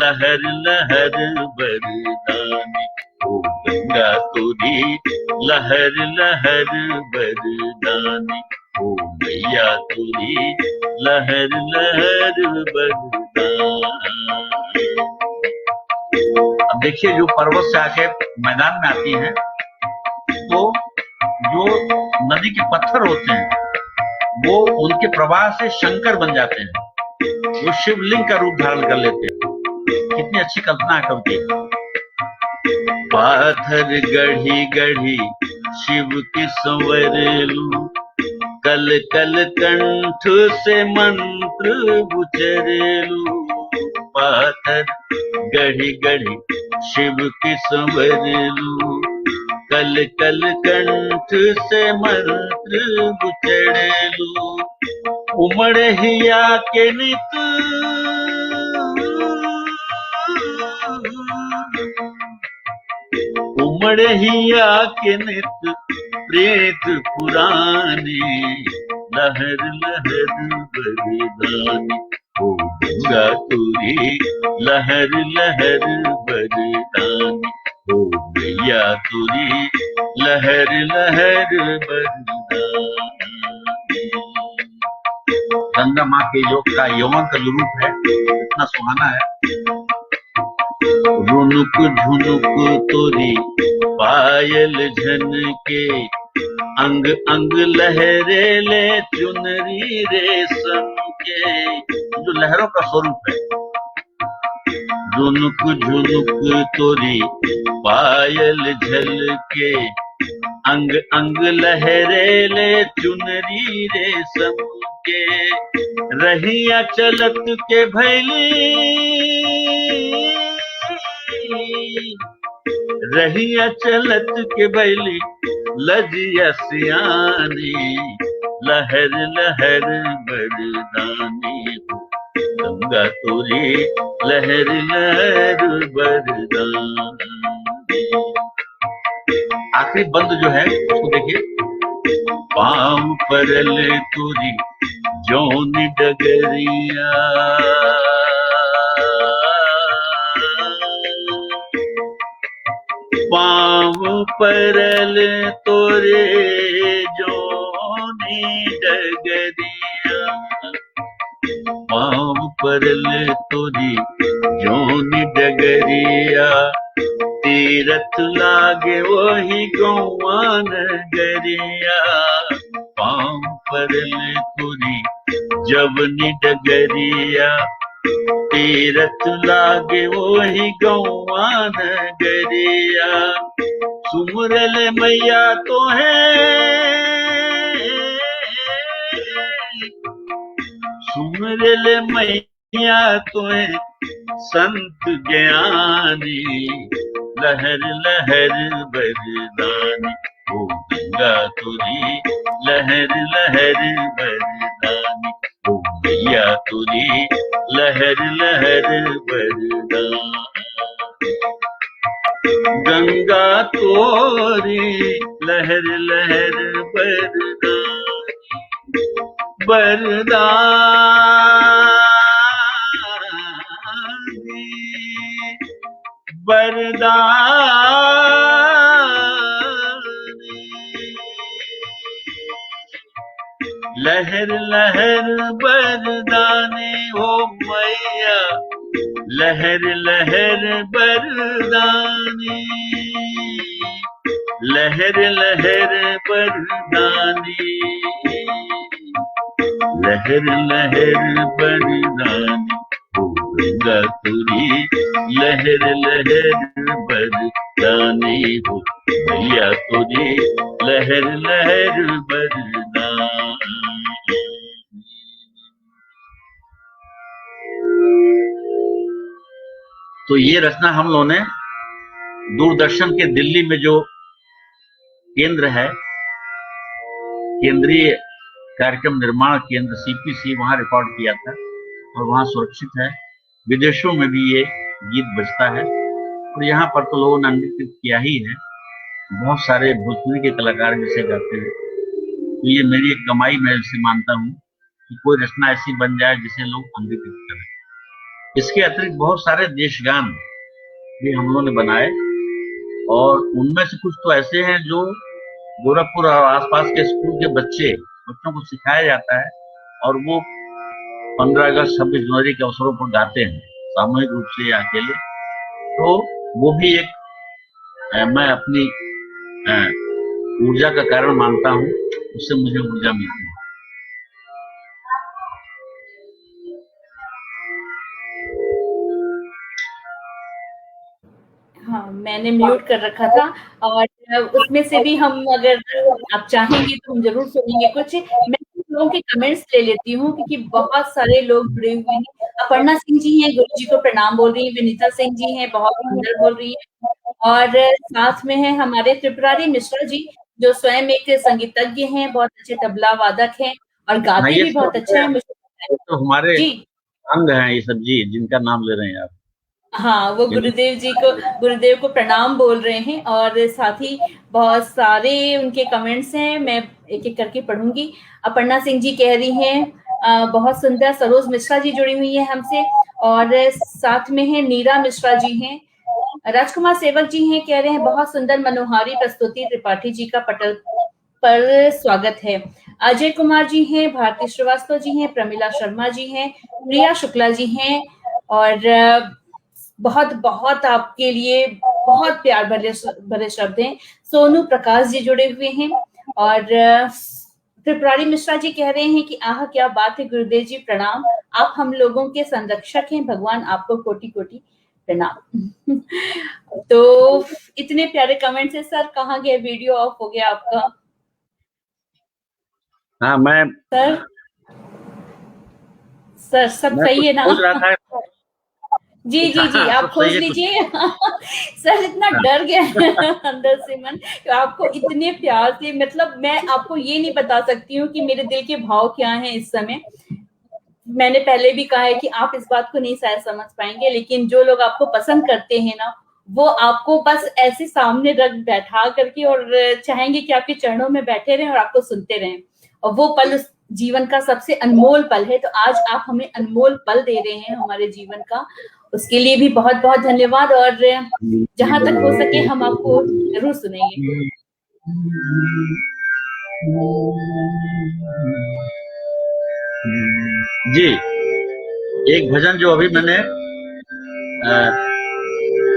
लहर लहर बरदानी ओ गंगा तोरी लहर लहर बरदानी ओ मैया तोरी लहर लहर बरदानी। अब देखिए, जो पर्वत से आके मैदान में आती हैं तो जो नदी के पत्थर होते हैं वो उनके प्रवाह से शंकर बन जाते हैं, वो शिवलिंग का रूप धारण कर लेते हैं। कितनी अच्छी कल्पना है कवि की। पाथर गढ़ी गढ़ी शिव की संवरेलू, कल कल कंठ से मंत्र उचरेलू। पाथर गढ़ी गढ़ी शिव की संवरेलू, कल कल कंठ से मंत्र उचरेलू। उमड़ हिया के नित उमड़ हिया के नित प्रेत पुरानी, लहर लहर बरदानी ओ गंगा तोरी लहर लहर बरदानी ओ मैया तोरी लहर लहर बरदानी। गंगा माँ के योग का यौवन का रूप है, इतना सुहाना है। रुनुक झुनुक तोरी पायल झन के, अंग अंग लहरे ले चुनरी रेशम के। जो लहरों का स्वरूप है। रुनुक झुनुक तोरी पायल झल के, अंग अंग लहरे ले चुनरी रेशम के। रहिया चलत के भैली, रहिया चलत के बैली लजिया सियानी, लहर लहर बरदानी गंगा तोरी लहर लहर बरदानी। आखिरी बंद जो है उसको देखिए। पाँव परल तोरी जौनी डगरिया, पाँव परल तोरे जोनी डगरिया। पाँव परल तोरी जोनी डगरिया, तीरथ लागे वही गौआ नगरिया। पाँव परल तोरी जवनी डगरिया, तीरथ लागे वही गौआ नगरिया, सुमरल मैया तो है, सुमरल मैया तो है संत ज्ञानी, लहर लहर बरदानी, ओ गंगा तुरी लहर लहर बरदानी, ओ मैया तुरी लहर लहर बरदानी, गंगा तोरी लहर लहर बरदानी, बरदानी, बरदानी, लहर लहर बरदानी, ओ मैया लहर लहर बरदानी, लहर लहर बरदानी, लहर लहर बरदानी, ओ गंगा तुरी लहर लहर बरदानी, हो मैया तुरी लहर लहर बरदानी। तो ये रचना हम लोगों ने दूरदर्शन के दिल्ली में जो केंद्र है, केंद्रीय कार्यक्रम निर्माण केंद्र सीपीसी, वहां रिकॉर्ड किया था और वहां सुरक्षित है। विदेशों में भी ये गीत बजता है और यहाँ पर तो लोगों ने अंकित किया ही है। बहुत सारे भोजपुरी के कलाकार जिसे गाते हैं, तो ये मेरी एक कमाई मैं इसे मानता हूँ कि कोई रचना ऐसी बन जाए जिसे लोग अंकित करें। इसके अतिरिक्त बहुत सारे देशगान भी हम लोगों ने बनाए और उनमें से कुछ तो ऐसे हैं जो गोरखपुर और आसपास के स्कूल के बच्चों को सिखाया जाता है और वो 15 अगस्त 26 जनवरी के अवसरों पर गाते हैं, सामूहिक रूप से या अकेले। तो वो भी एक मैं अपनी ऊर्जा का कारण मानता हूँ, उससे मुझे ऊर्जा मिलती है। हाँ, मैंने म्यूट कर रखा था और उसमें से भी हम अगर आप चाहेंगे तो हम जरूर सुनेंगे कुछ। मैं लोगों के कमेंट्स ले लेती हूँ क्योंकि बहुत सारे लोग जुड़े हुए हैं। अपर्णा सिंह जी हैं, गुरु जी को प्रणाम बोल रही हैं। विनीता सिंह जी हैं, बहुत सुंदर बोल रही है। और साथ में है हमारे त्रिपुरारी मिश्रा जी, जो स्वयं एक संगीतज्ञ हैं, बहुत अच्छे तबला वादक हैं और गाते भी बहुत अच्छा है। तो हमारे अंग हैं ये सब जी, जिनका नाम ले रहे हैं आप। हाँ, वो गुरुदेव को प्रणाम बोल रहे हैं और साथ ही बहुत सारे उनके कमेंट्स हैं, मैं एक एक करके पढ़ूंगी। अपर्णा सिंह जी कह रही हैं बहुत सुंदर। सरोज मिश्रा जी जुड़ी हुई है हमसे और साथ में है नीरा मिश्रा जी हैं। राजकुमार सेवक जी हैं, कह रहे हैं बहुत सुंदर मनोहारी प्रस्तुति, त्रिपाठी जी का पटल पर स्वागत है। अजय कुमार जी हैं, भारती श्रीवास्तव जी हैं, प्रमिला शर्मा जी हैं, प्रिया शुक्ला जी हैं और बहुत बहुत आपके लिए बहुत प्यार भरे शब्द हैं। सोनू प्रकाश जी जुड़े हुए हैं और त्रिपुरारी मिश्रा जी कह रहे हैं कि आह क्या बात है गुरुदेव जी, प्रणाम, आप हम लोगों के संरक्षक हैं, भगवान आपको कोटि कोटि प्रणाम। तो इतने प्यारे कमेंट्स है सर। कहाँ गया? वीडियो ऑफ हो गया आपका। हाँ, मैं सर सब सही है ना? जी जी जी, आप खोज लीजिए। सर इतना डर गया अंदर से मन, आपको इतने प्यार से, मतलब मैं आपको ये नहीं बता सकती हूँ कि मेरे दिल के भाव क्या हैं इस समय। मैंने पहले भी कहा है कि आप इस बात को नहीं शायद समझ पाएंगे, लेकिन जो लोग आपको पसंद करते हैं ना, वो आपको बस ऐसे सामने रख बैठा करके और चाहेंगे कि आपके चरणों में बैठे रहें और आपको सुनते रहें। और वो पल जीवन का सबसे अनमोल पल है। तो आज आप हमें अनमोल पल दे रहे हैं हमारे जीवन का, उसके लिए भी बहुत बहुत धन्यवाद। और जहां तक हो सके हम आपको जरूर सुनेंगे। जी, एक भजन जो अभी मैंने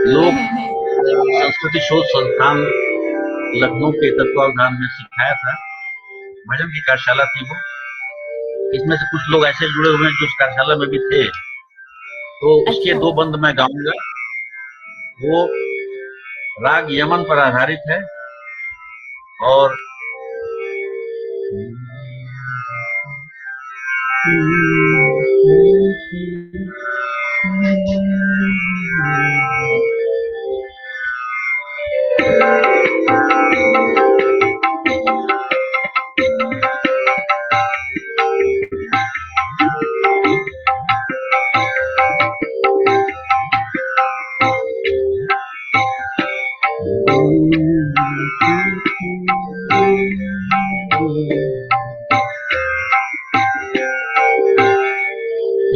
लोक संस्कृति शोध संस्थान लखनऊ के तत्वावधान में सिखाया था, भजन की कार्यशाला थी वो। इसमें से कुछ लोग ऐसे जुड़े हुए हैं जो उस कार्यशाला में भी थे। तो उसके अच्छा। 2 बंद मैं गाऊंगा। वो राग यमन पर आधारित है और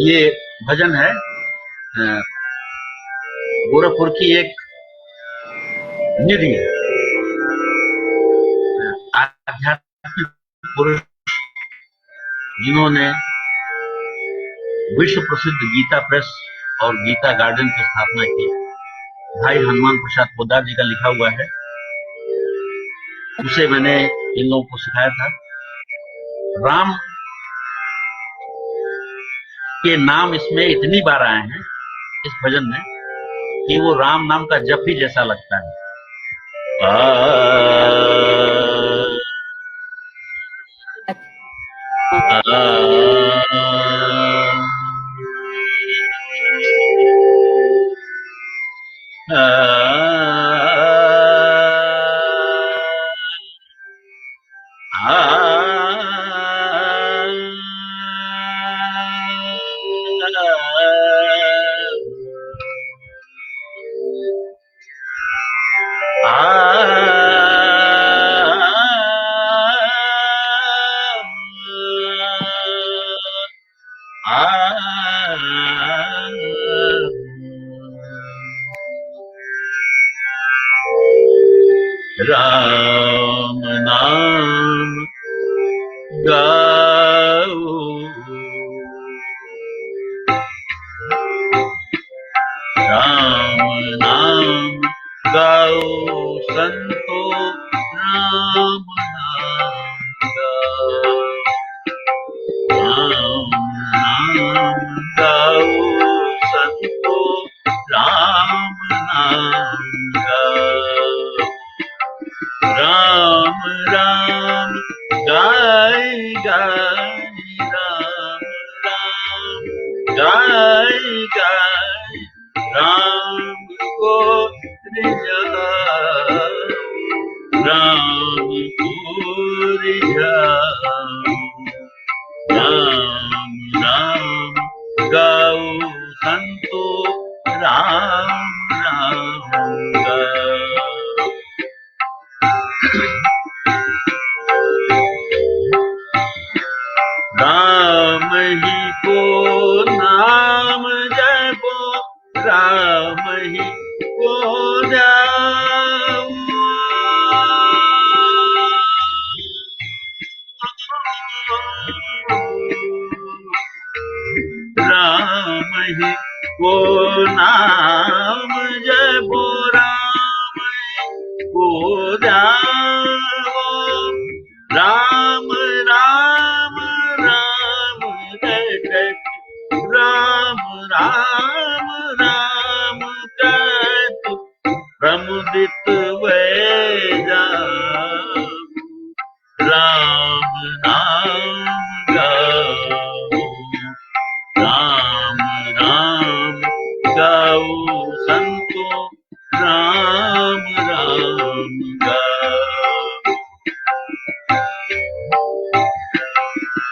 ये भजन है गोरखपुर की एक निधि आध्यात्मिक पुरुष जिन्होंने विश्व प्रसिद्ध गीता प्रेस और गीता गार्डन की स्थापना की, भाई हनुमान प्रसाद पोद्दार जी का लिखा हुआ है। उसे मैंने इन लोगों को सिखाया था। राम के नाम इसमें इतनी बार आए हैं इस भजन में कि वो राम नाम का जप ही जैसा लगता है। राम नाम गाओ, राम नाम गाओ संतो, राम नाम गाओ, राम नाम गाओ संतो, राम नाम गाओ, राम राम गाय गाय, राम राम गाय गाय, राम को रिझाओ, राम को रिझाओ, राम राम गाओ संतो, राम राम गाओ। राम ही को नाम जपो, राम ही को जाओ, राम ही को नाम जपो, राम को जाओ, राम राम राम जगत, राम राम राम जगत प्रमुदित वे जाओ, राम नाम गाओ, राम राम गाओ संतो, राम राम गाओ,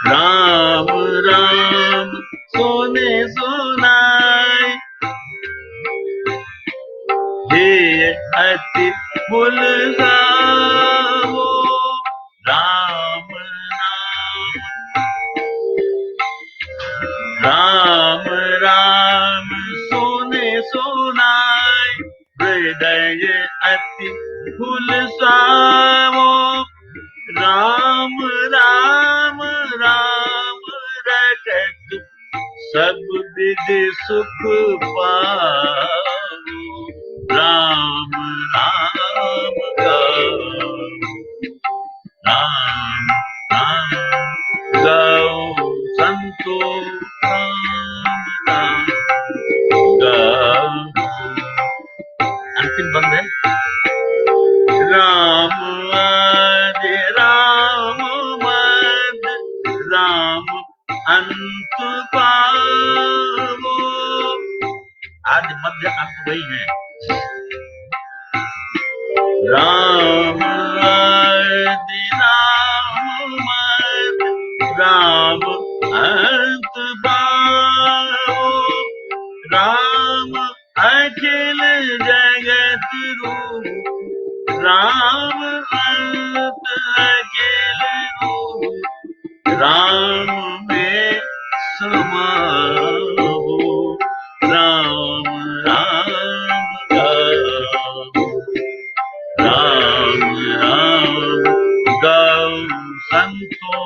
राम राम सोने सुनाए, हे अति फुल गाओ, राम नाम, राम राम सोने सुनाए, हृदय अति फुल सावो, राम राम राम रटत सब विधि सुख पाओ, राम राम गाओ, राम राम गाओ संतो, राम राम अंत पावो। आदि मध्य अंत वही है। राम आदि राम मध्य राम अंत पावो। राम अखिल जगत रूप राम अंत अखिल रूप राम में समाओ। राम राम गाओ। राम राम गाओ संतो।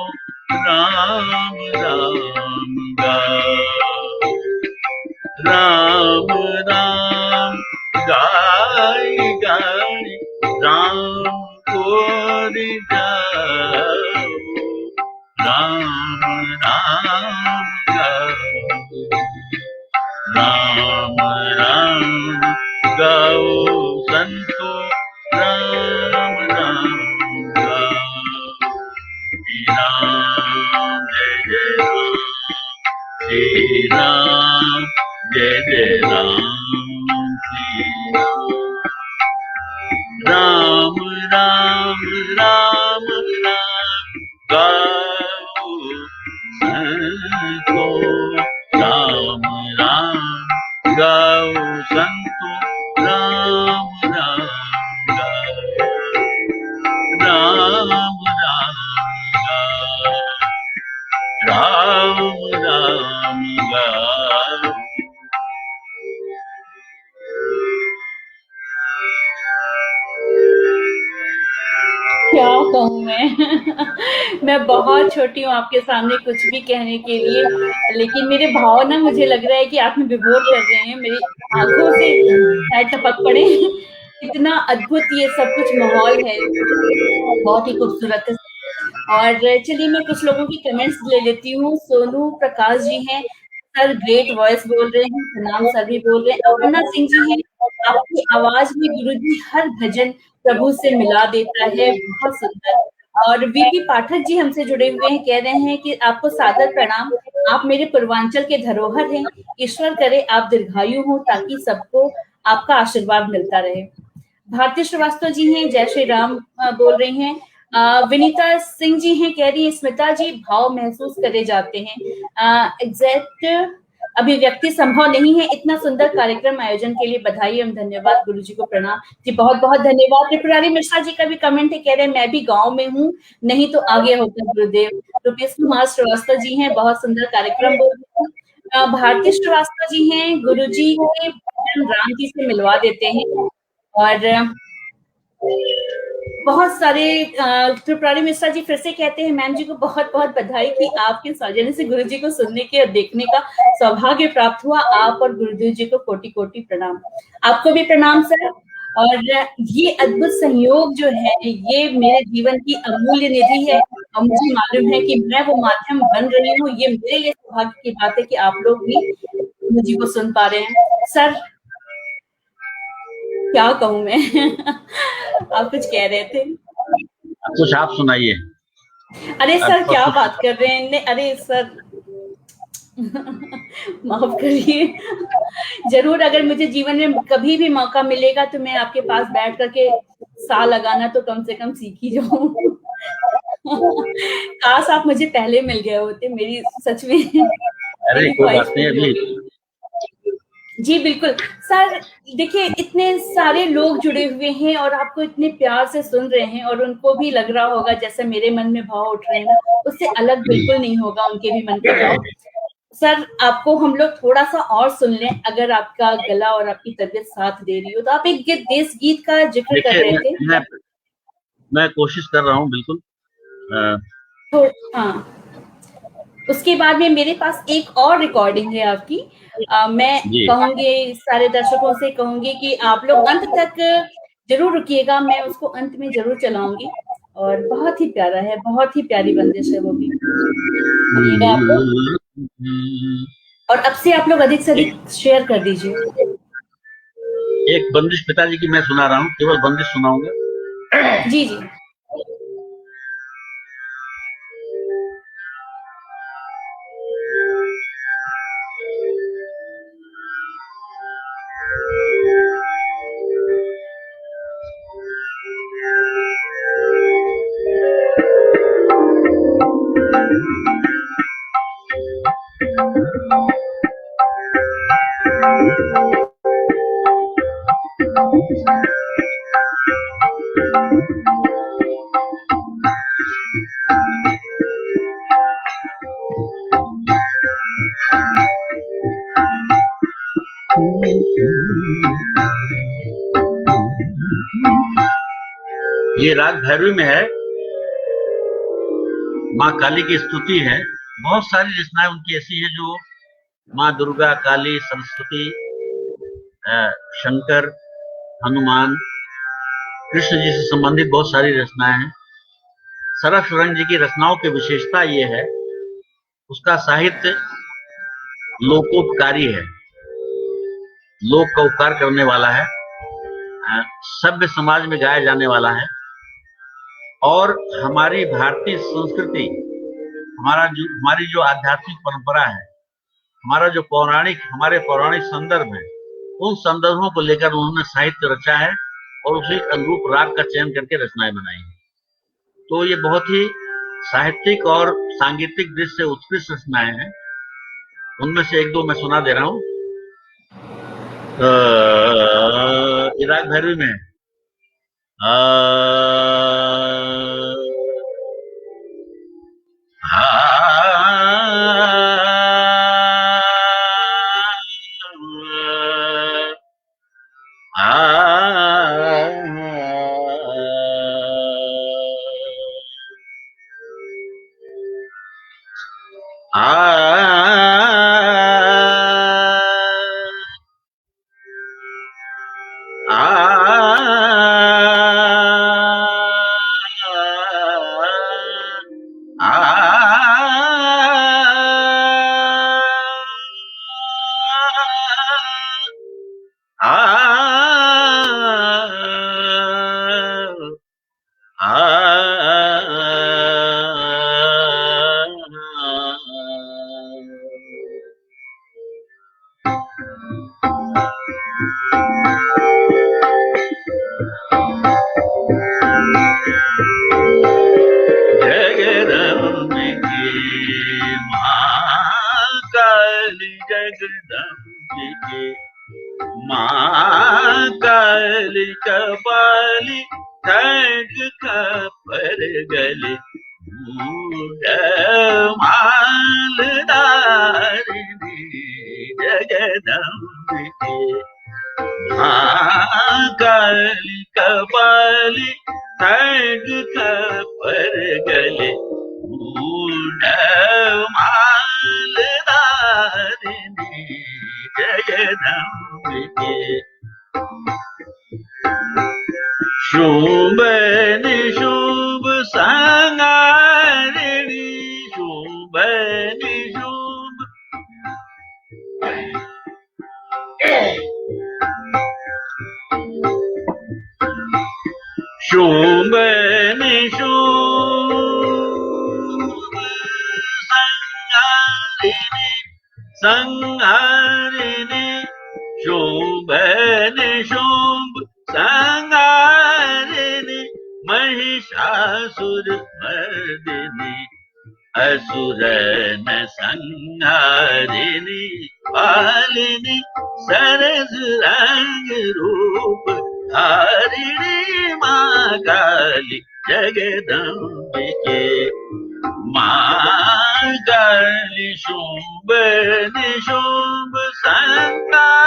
राम राम गाओ। राम राम गाय गाय राम को जाओ। राम राम गाओ। राम राम गाओ संतो। राम राम गाओ। राम जय जय राम। श्री राम जय जय राम। श्री राम राम राम राम गाओ संतो। राम राम गाओ संतो। राम राम गाओ। राम राम गाओ। राम राम गाओ। क्या कहूँ मैं बहुत छोटी हूँ आपके सामने कुछ भी कहने के लिए, लेकिन मेरे भाव ना मुझे लग रहा है कि आप में विभोर कर रहे हैं, मेरी आंखों से शायद टपक पड़े। इतना अद्भुत ये सब कुछ माहौल है, बहुत ही खूबसूरत है। और चलिए मैं कुछ लोगों की कमेंट्स ले लेती हूँ। सोनू प्रकाश जी हैं, सर ग्रेट वॉइस बोल रहे हैं, प्रणाम सर भी बोल रहे हैं। अपर्णा सिंह जी हैं, आपकी आवाज में गुरुजी हर भजन प्रभु से मिला देता है, बहुत सुंदर। और वीपी पाठक जी हमसे जुड़े हुए हैं, कह रहे हैं कि आपको सादर प्रणाम, आप मेरे पूर्वांचल के धरोहर हैं, ईश्वर करे आप दीर्घायु हो ताकि सबको आपका आशीर्वाद मिलता रहे। भारती श्रीवास्तव जी हैं, जय श्री राम बोल रही हैं। विनीता सिंह जी हैं, कह रही है स्मिता जी भाव महसूस करे जाते हैं, एग्जैक्ट अभिव्यक्ति संभव नहीं है। इतना सुंदर कार्यक्रम आयोजन के लिए बधाई एवं धन्यवाद, गुरु जी को प्रणाम। जी बहुत बहुत धन्यवाद। त्रिपुरारी मिश्रा जी का भी कमेंट है, कह रहे हैं मैं भी गांव में हूँ, नहीं तो आगे होता गुरुदेव। रुपेश कुमार श्रीवास्तव जी हैं, बहुत सुंदर कार्यक्रम बोल रहे हैं। भारती श्रीवास्तव जी हैं, गुरु जी के भजन राम जी से मिलवा देते हैं। और बहुत सारे त्रिपुरारी मिश्रा जी फिर से कहते हैं मैम जी को बहुत बहुत बधाई कि आपके सौजन्य से गुरु जी को सुनने के और देखने का सौभाग्य प्राप्त हुआ। आप और गुरुदेव जी को कोटि कोटि प्रणाम। आपको भी प्रणाम सर। और ये अद्भुत संयोग जो है ये मेरे जीवन की अमूल्य निधि है, और मुझे मालूम है कि मैं वो माध्यम बन रही हूँ। ये मेरे लिए सौभाग्य की बात है कि आप लोग भी गुरु जी को सुन पा रहे हैं। सर क्या कहूँ मैं आप कुछ कह रहे थे, कुछ आप सुनाइए। अरे सर क्या बात कर रहे हैं, अरे सर माफ करिए। जरूर अगर मुझे जीवन में कभी भी मौका मिलेगा तो मैं आपके पास बैठ करके सा लगाना तो कम से कम सीख ही जाऊं। काश आप मुझे पहले मिल गए होते, मेरी सच में अरे कोई बात नहीं अभी। जी बिल्कुल सर। देखिए इतने सारे लोग जुड़े हुए हैं और आपको इतने प्यार से सुन रहे हैं, और उनको भी लग रहा होगा जैसे मेरे मन में भाव उठ रहे हैं ना, उससे अलग बिल्कुल नहीं होगा उनके भी मन का भाव। सर आपको हम लोग थोड़ा सा और सुन लें, अगर आपका गला और आपकी तबीयत साथ दे रही हो तो। आप एक देश गीत का जिक्र कर रहे थे। मैं कोशिश कर रहा हूँ बिल्कुल। हाँ, उसके बाद में मेरे पास एक और रिकॉर्डिंग है आपकी। मैं कहूंगी सारे दर्शकों से कहूंगी कि आप लोग अंत तक जरूर रुकिएगा, मैं उसको अंत में जरूर चलाऊंगी। और बहुत ही प्यारा है, बहुत ही प्यारी बंदिश है वो भी, सुनिएगा आप लोग। और अब से आप लोग अधिक से अधिक शेयर कर दीजिए। एक बंदिश पिताजी की मैं सुना रहा हूँ, केवल बंदिश सुनाऊंगा। जी जी। ये राग भैरवी में है, माँ काली की स्तुति है। बहुत सारी रचनाएं उनकी ऐसी है जो माँ दुर्गा, काली, सरस्वती, शंकर, हनुमान, कृष्ण जी से संबंधित बहुत सारी रचनाएं हैं। सरस्वती जी की रचनाओं की विशेषता ये है, उसका साहित्य लोकोपकारी है, लोक का उपकार करने वाला है, सभ्य समाज में गाया जाने वाला है और हमारी भारतीय संस्कृति, हमारी जो आध्यात्मिक परंपरा है, हमारे पौराणिक संदर्भ है, उन संदर्भों को लेकर उन्होंने साहित्य रचा है और उसी अनुरूप राग का चयन करके रचनाएं बनाई हैं। तो ये बहुत ही साहित्यिक और सांगीतिक दृष्टि से उत्कृष्ट रचनाएं हैं। उनमें से एक दो मैं सुना दे रहा हूं। ये राग भैरवी में माँ काली कपाली ठग खपर गली मालदारिणी जगदम्बिके। माँ काली कपाली ठग खपर गली मालदारिणी जगदम्बिके। शुभ निशुभ संहारिणी शुभ निशुभ शुभ निशुभ संहारिणी शुभ निशुभ संहारिणी महिषासुर मर्दिनी असुरन संहारिणी पालिनी सरस रंग रूप धारिणी माँ काली जगदम्बिके। माँ काली शुभ निशुभ संहारिणी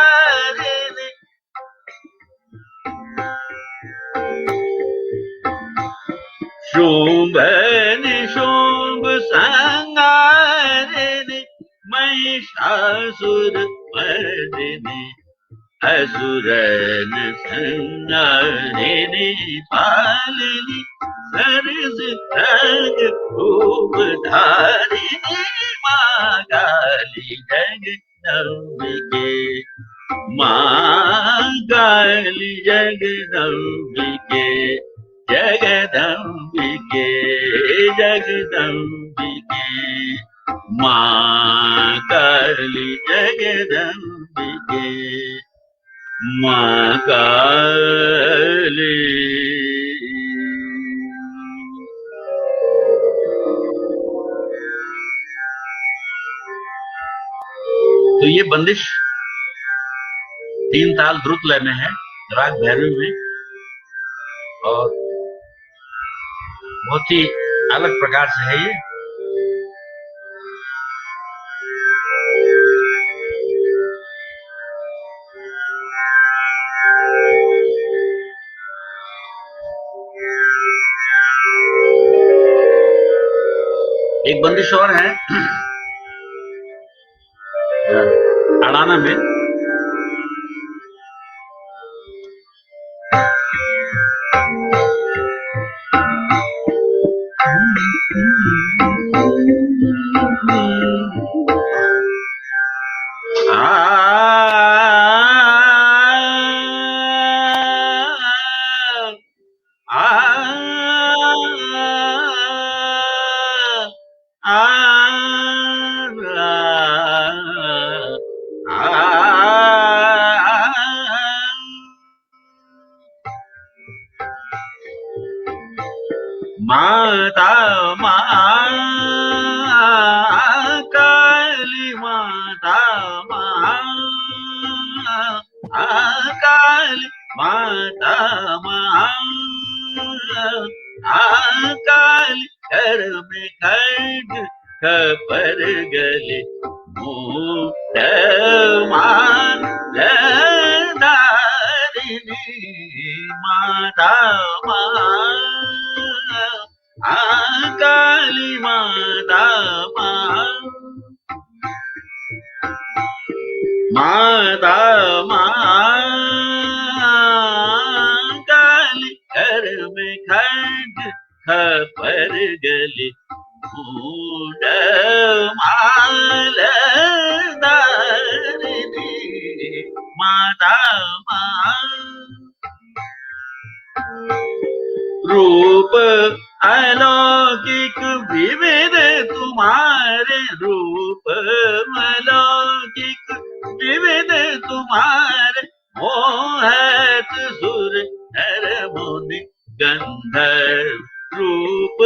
शुभ निशुभ संहारिणी महिषासुर मर्दिनी असुरन संहारिणी पालिनी सरस रंग रूप धारिणी माँ काली जगदम्बिके। माँ काली जगदम्बिके जगदम्बिके जगदम्बिके। माँ काली जगदम्बिके माँ काली। तो ये बंदिश 3 ताल द्रुत लय में है, राग भैरवी में, और बहुत ही अलग प्रकार से है ये। एक बंदिश और है अड़ाना में, माता काली, माता काली, माता काली, घर में खड्ग खपर गले मूठ मान दारिणी, माता काली, माता माता काली, घर में खड्ग खपर गले मूठ माल दारिणी, माता रूप अलौकिक विविध तुम्हारे, रूप अलौकिक विविध तुम्हारे, मोहत सुर नर मुनि गंधर्व, रूप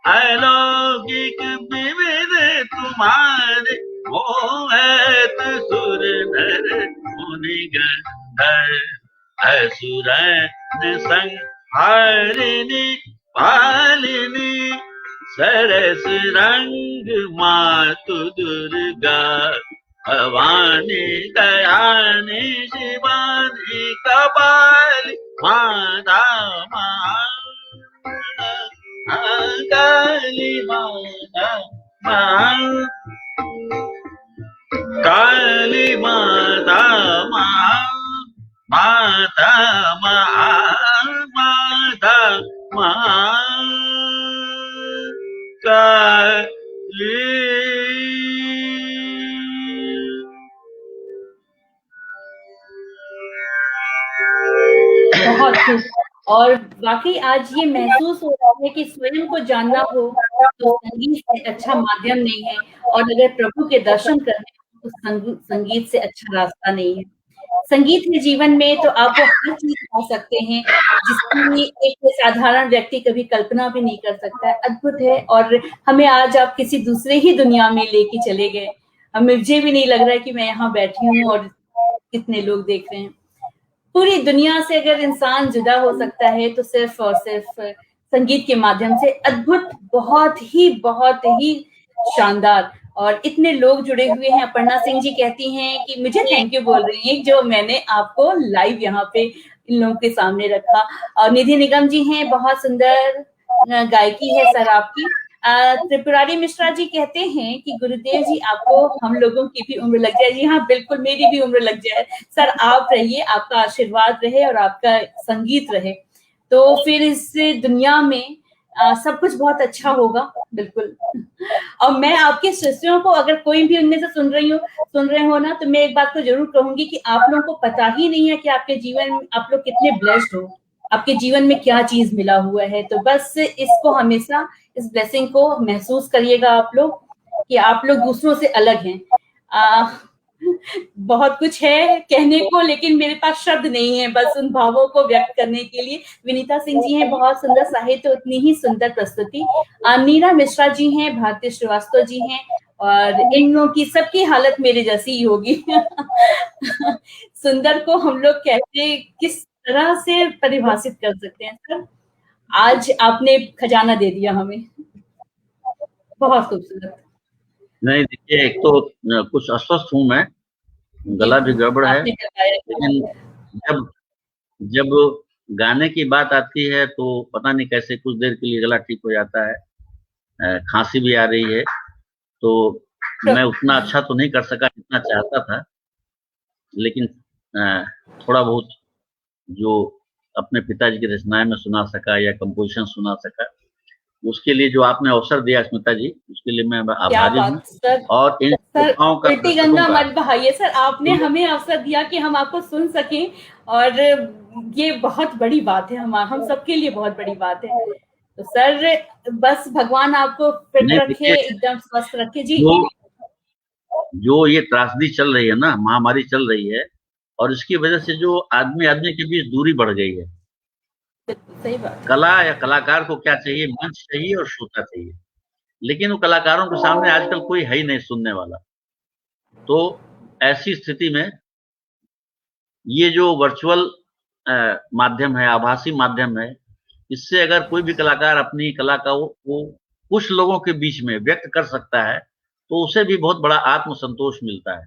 अलौकिक विविध तुम्हारे, मोहत सुर नर मुनि गंधर्व, असुरन संग हारिणी पालिनी, सरस रंग मातु दुर्गा, भवानी दयानी शिवानी कपाली, माता काली, माता काली, माता माता माता काली। बहुत खुश, और वाकई आज ये महसूस हो रहा है कि स्वयं को जानना हो तो संगीत से अच्छा माध्यम नहीं है, और अगर प्रभु के दर्शन करने हो तो संगीत से अच्छा रास्ता नहीं है। संगीत है जीवन में, तो आप वो हर चीज पा सकते हैं जिसकी एक साधारण व्यक्ति कभी कल्पना भी नहीं कर सकता है। अद्भुत है, और हमें आज आप किसी दूसरे ही दुनिया में लेके चले गए। मुझे भी नहीं लग रहा है कि मैं यहाँ बैठी हूँ और कितने लोग देख रहे हैं। पूरी दुनिया से अगर इंसान जुदा हो सकता है तो सिर्फ और सिर्फ संगीत के माध्यम से। अद्भुत, बहुत ही शानदार, और इतने लोग जुड़े हुए हैं। अपर्णा सिंह जी कहती हैं कि मुझे थैंक यू बोल रही हैं जो मैंने आपको लाइव यहाँ पे इन लोगों के सामने रखा। और निधि निगम जी हैं, बहुत सुंदर गायकी है सर आपकी। त्रिपुरारी मिश्रा जी कहते हैं कि गुरुदेव जी आपको हम लोगों की भी उम्र लग जाए। जी हाँ, बिल्कुल, मेरी भी उम्र लग जाए सर। आप रहिए, आपका आशीर्वाद रहे और आपका संगीत रहे, तो फिर इस दुनिया में सब कुछ बहुत अच्छा होगा। बिल्कुल। और मैं आपके शिष्यों को, अगर कोई भी उनमें से सुन रहे हो ना, तो मैं एक बात को जरूर कहूंगी कि आप लोगों को पता ही नहीं है कि आपके जीवन में आप लोग कितने ब्लेस्ड हो, आपके जीवन में क्या चीज मिला हुआ है। तो बस इसको हमेशा, इस ब्लेसिंग को महसूस करिएगा आप लोग कि आप लोग दूसरों से अलग हैं। बहुत कुछ है कहने को, लेकिन मेरे पास शब्द नहीं है बस उन भावों को व्यक्त करने के लिए। विनीता सिंह जी हैं, बहुत सुंदर साहित्य, उतनी ही सुंदर प्रस्तुति। नीरा मिश्रा जी हैं, भारती श्रीवास्तव जी हैं, और इन लोगों की सबकी हालत मेरे जैसी ही होगी। सुंदर को हम लोग कैसे किस तरह से परिभाषित कर सकते हैं सर? आज आपने खजाना दे दिया हमें। बहुत खूबसूरत। नहीं देखिए, एक तो कुछ अस्वस्थ हूँ मैं, जी, गला भी गड़बड़ है, आपने बताया। लेकिन जब जब गाने की बात आती है तो पता नहीं कैसे कुछ देर के लिए गला ठीक हो जाता है। खांसी भी आ रही है, तो मैं उतना अच्छा तो नहीं कर सका जितना चाहता था, लेकिन थोड़ा बहुत जो अपने पिताजी की रचनाएं में सुना सका या कंपोजिशन सुना सका, उसके लिए जो आपने अवसर दिया स्मिता जी, उसके लिए मैं क्या आभारी हूँ। बात सर। और इन सर श्रोताओं का, उल्टी दर्शकों गंगा का मत बहाइए सर, आपने जो हमें अवसर दिया कि हम आपको सुन सकें, और ये बहुत बड़ी बात है, हम सबके लिए बहुत बड़ी बात है। तो सर बस भगवान आपको फिट नहीं रखे, देखिए, एकदम स्वस्थ रखे जी। जो जो ये त्रासदी चल रही है ना, महामारी चल रही है, और इसकी वजह से जो आदमी आदमी के बीच दूरी बढ़ गई है। सही बात है। कला या कलाकार को क्या चाहिए? मंच चाहिए और श्रोता चाहिए, लेकिन वो कलाकारों के सामने आजकल कोई है ही नहीं सुनने वाला। तो ऐसी स्थिति में ये जो वर्चुअल माध्यम है, आभासी माध्यम है, इससे अगर कोई भी कलाकार अपनी कला का वो कुछ लोगों के बीच में व्यक्त कर सकता है, तो उसे भी बहुत बड़ा आत्मसंतोष मिलता है।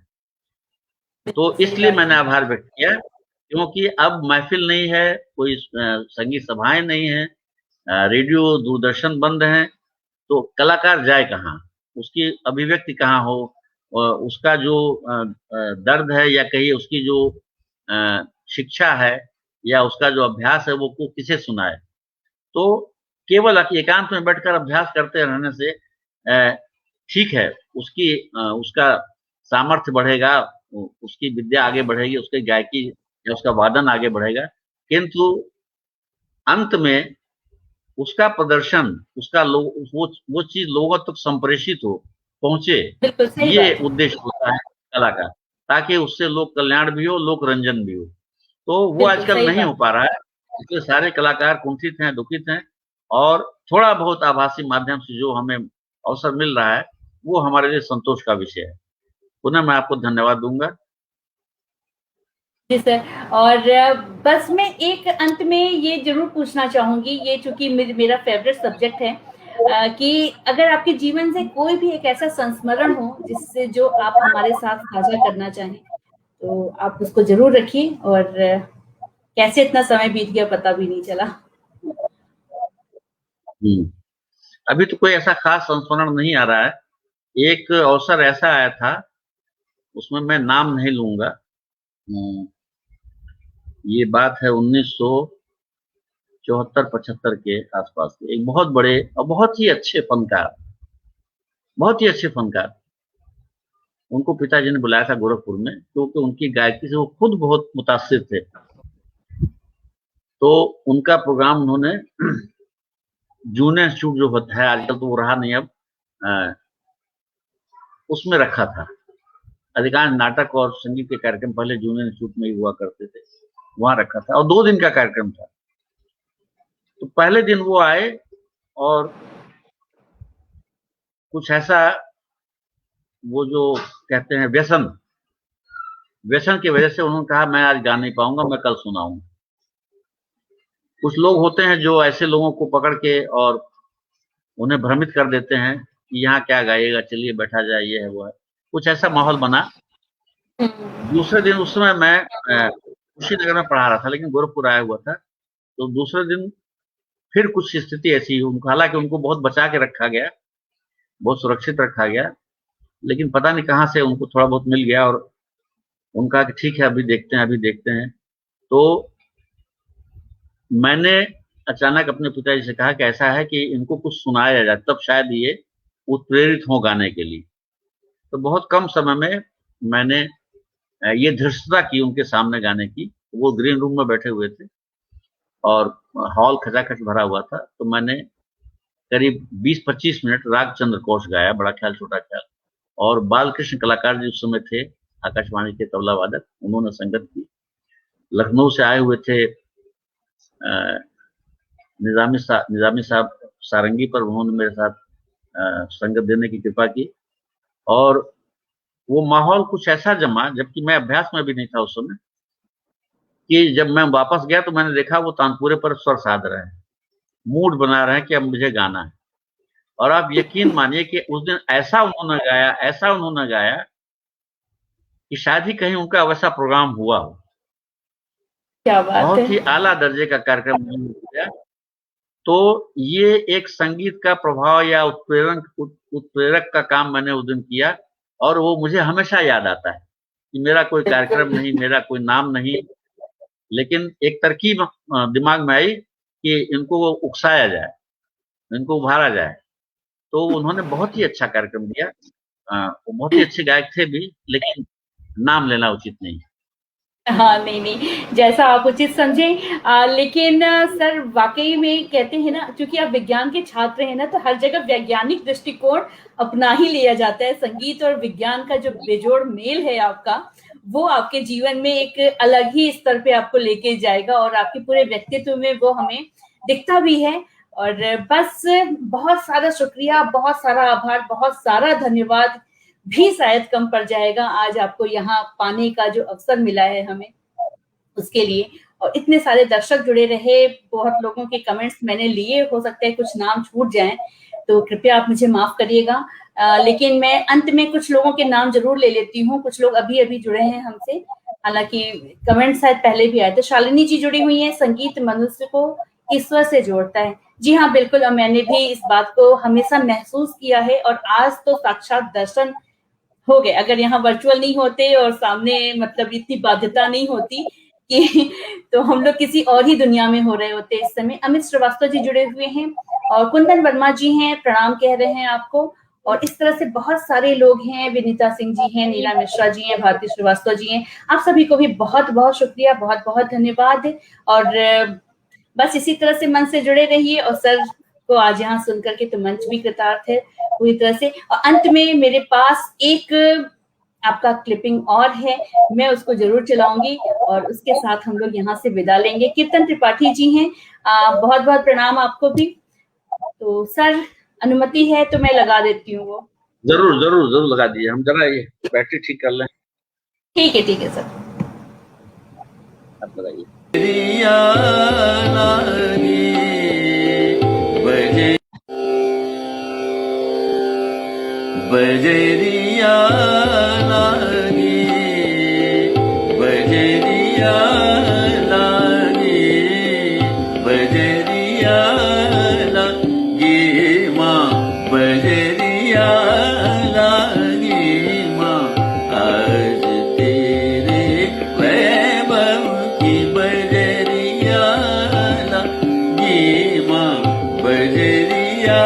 तो सही इसलिए बात मैंने है। आभार व्यक्त किया, क्योंकि अब महफिल नहीं है, कोई संगीत सभाएं नहीं है, रेडियो दूरदर्शन बंद हैं, तो कलाकार जाए कहाँ? उसकी अभिव्यक्ति कहाँ हो? उसका जो दर्द है, या कहिए उसकी जो शिक्षा है, या उसका जो अभ्यास है, वो किसे सुनाए? तो केवल एकांत में बैठकर अभ्यास करते रहने से ठीक है, उसका सामर्थ्य बढ़ेगा, उसकी विद्या आगे बढ़ेगी, उसकी गायकी या उसका वादन आगे बढ़ेगा, किंतु अंत में उसका प्रदर्शन, उसका वो चीज लोगों तक संप्रेषित हो, पहुंचे, बिल्कुल सही ये बात है। उद्देश्य होता है कला का, ताकि उससे लोक कल्याण भी हो, लोक रंजन भी हो। तो वो बिल्कुल आजकल सही नहीं हो बात। पा रहा है, इसलिए सारे कलाकार कुंठित हैं, दुखित हैं, और थोड़ा बहुत आभासी माध्यम से जो हमें अवसर मिल रहा है, वो हमारे लिए संतोष का विषय है। पुनः मैं आपको धन्यवाद दूंगा। जी सर। और बस मैं एक अंत में ये जरूर पूछना चाहूंगी, ये चूंकि मेरा फेवरेट सब्जेक्ट है, कि अगर आपके जीवन से कोई भी एक ऐसा संस्मरण हो जिससे जो आप हमारे साथ साझा करना चाहें, तो आप उसको जरूर रखिए। और कैसे इतना समय बीत गया पता भी नहीं चला। अभी तो कोई ऐसा खास संस्मरण नहीं आ रहा है। एक अवसर ऐसा आया था, उसमें मैं नाम नहीं लूंगा। ये बात है 1974-75 के आसपास के, एक बहुत बड़े और बहुत ही अच्छे फनकार, बहुत ही अच्छे फनकार, उनको पिताजी ने बुलाया था गोरखपुर में, क्योंकि उनकी गायकी से वो खुद बहुत मुतासिर थे। तो उनका प्रोग्राम उन्होंने जूनियर इंस्टीट्यूट जो होता है आजकल, तो वो रहा नहीं अब, अ, उसमें रखा था। अधिकांश नाटक और संगीत के कार्यक्रम पहले जूनियर इंस्टीट्यूट में ही हुआ करते थे, वहां रखा था, और 2 दिन का कार्यक्रम था। तो पहले दिन वो आए, और कुछ ऐसा, वो जो कहते हैं व्यसन, व्यसन की वजह से उन्होंने कहा मैं आज गा नहीं पाऊंगा, मैं कल सुनाऊंगा। कुछ लोग होते हैं जो ऐसे लोगों को पकड़ के और उन्हें भ्रमित कर देते हैं कि यहाँ क्या गाइएगा, चलिए बैठा जाए, ये है वो है। कुछ ऐसा माहौल बना। दूसरे दिन, उस समय मैं कुशीनगर में पढ़ा रहा था, लेकिन गोरखपुर आया हुआ था। तो दूसरे दिन फिर कुछ स्थिति ऐसी हुई, हालांकि उनको बहुत बचा के रखा गया, बहुत सुरक्षित रखा गया, लेकिन पता नहीं कहाँ से उनको थोड़ा बहुत मिल गया, और उनका कि ठीक है अभी देखते हैं, अभी देखते हैं। तो मैंने अचानक अपने पिताजी से कहा कि ऐसा है कि इनको कुछ सुनाया जाए, तब शायद ये उत्प्रेरित हो गाने के लिए। तो बहुत कम समय में मैंने ये धृष्टता की उनके सामने गाने की। वो ग्रीन रूम में बैठे हुए थे, और हॉल खचाखच भरा हुआ था। तो मैंने करीब 20-25 मिनट राग चंद्रकोश गाया, बड़ा ख्याल छोटा ख्याल। और बालकृष्ण कलाकार जी उस समय थे, आकाशवाणी के तबला वादक, उन्होंने संगत की। लखनऊ से आए हुए थे निजामी साहब सारंगी पर, उन्होंने मेरे साथ संगत देने की कृपा की। और वो माहौल कुछ ऐसा जमा, जबकि मैं अभ्यास में भी नहीं था उस समय, कि जब मैं वापस गया तो मैंने देखा वो तानपुरे पर स्वर साध रहे हैं, मूड बना रहे हैं कि अब मुझे गाना है। और आप यकीन मानिए कि उस दिन ऐसा उन्होंने गाया कि शायद ही कहीं उनका वैसा प्रोग्राम हुआ हो। क्या बात है। बहुत ही आला दर्जे का कार्यक्रम उन्होंने किया। तो ये एक संगीत का प्रभाव या उत्प्रेरक का काम मैंने उस दिन किया, और वो मुझे हमेशा याद आता है कि मेरा कोई कार्यक्रम नहीं, मेरा कोई नाम नहीं, लेकिन एक तरकीब दिमाग में आई कि इनको उकसाया जाए, इनको उभारा जाए। तो उन्होंने बहुत ही अच्छा कार्यक्रम दिया। वो बहुत ही अच्छे गायक थे भी, लेकिन नाम लेना उचित नहीं। हाँ, नहीं, जैसा आप उचित समझें। लेकिन सर वाक़ई में कहते हैं ना, चूँकि आप विज्ञान के छात्र हैं ना, तो हर जगह वैज्ञानिक दृष्टिकोण अपना ही लिया जाता है। संगीत और विज्ञान का जो बेजोड़ मेल है आपका, वो आपके जीवन में एक अलग ही स्तर पे आपको लेके जाएगा, और आपके पूरे व्यक्तित्व में वो हमें दिखता भी है। और बस बहुत सारा शुक्रिया, बहुत सारा आभार, बहुत सारा धन्यवाद भी शायद कम पड़ जाएगा आज आपको यहाँ पाने का जो अवसर मिला है हमें, उसके लिए। और इतने सारे दर्शक जुड़े रहे, बहुत लोगों के कमेंट्स मैंने लिए, हो सकता है कुछ नाम छूट जाएं, तो कृपया आप मुझे माफ करिएगा। लेकिन मैं अंत में कुछ लोगों के नाम जरूर ले लेती हूँ। कुछ लोग अभी अभी जुड़े हैं हमसे, हालांकि कमेंट शायद पहले भी आए थे। शालिनी जी जुड़ी हुई हैं, संगीत मनुष्य को ईश्वर से जोड़ता है। जी हाँ, बिल्कुल, और मैंने भी इस बात को हमेशा महसूस किया है, और आज तो साक्षात दर्शन हो गए। अगर यहाँ वर्चुअल नहीं होते और सामने मतलब इतनी बाध्यता नहीं होती कि तो हम लोग किसी और ही दुनिया में हो रहे होते इस समय। अमित श्रीवास्तव जी जुड़े हुए हैं, और कुंदन वर्मा जी हैं, प्रणाम कह रहे हैं आपको। और इस तरह से बहुत सारे लोग हैं, विनीता सिंह जी हैं, नीला मिश्रा जी हैं, भारती श्रीवास्तव जी हैं। आप सभी को भी बहुत बहुत शुक्रिया, बहुत बहुत धन्यवाद। और बस इसी तरह से मन से जुड़े रहिए, और सर को आज यहाँ सुन करके तो मंच भी कृतार्थ है पूरी तरह से। और अंत में मेरे पास एक आपका क्लिपिंग और है, मैं उसको जरूर चलाऊंगी, और उसके साथ हम लोग यहाँ से विदा लेंगे। कीर्तन त्रिपाठी जी हैं, बहुत बहुत प्रणाम आपको भी। तो सर, अनुमति है तो मैं लगा देती हूँ वो। जरूर जरूर जरूर लगा दीजिए, हम जरा ये बैटरी ठीक कर लें। ठीक है सर, आप लगाइए। बजरिया लागी, बजरिया लागी, बजरिया लागी माँ, बजरिया लागी माँ, आज तेरे वैभव की बजरिया लागी माँ, बजरिया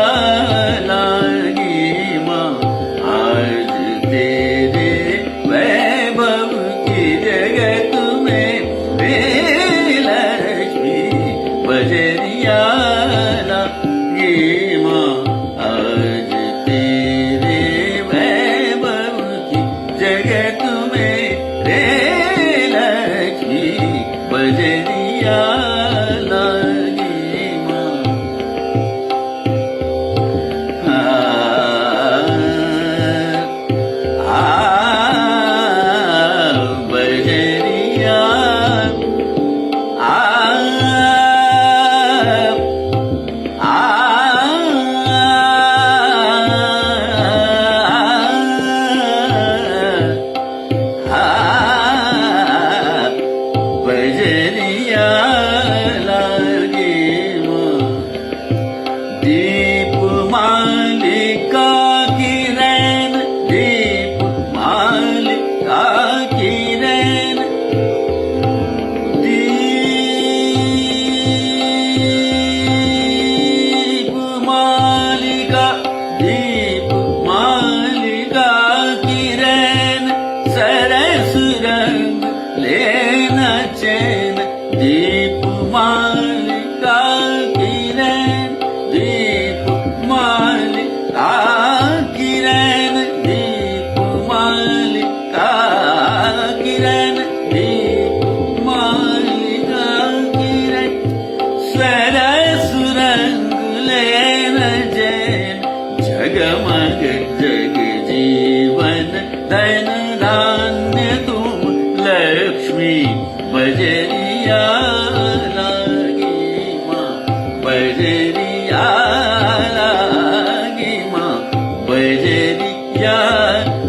जगमग जग जीवन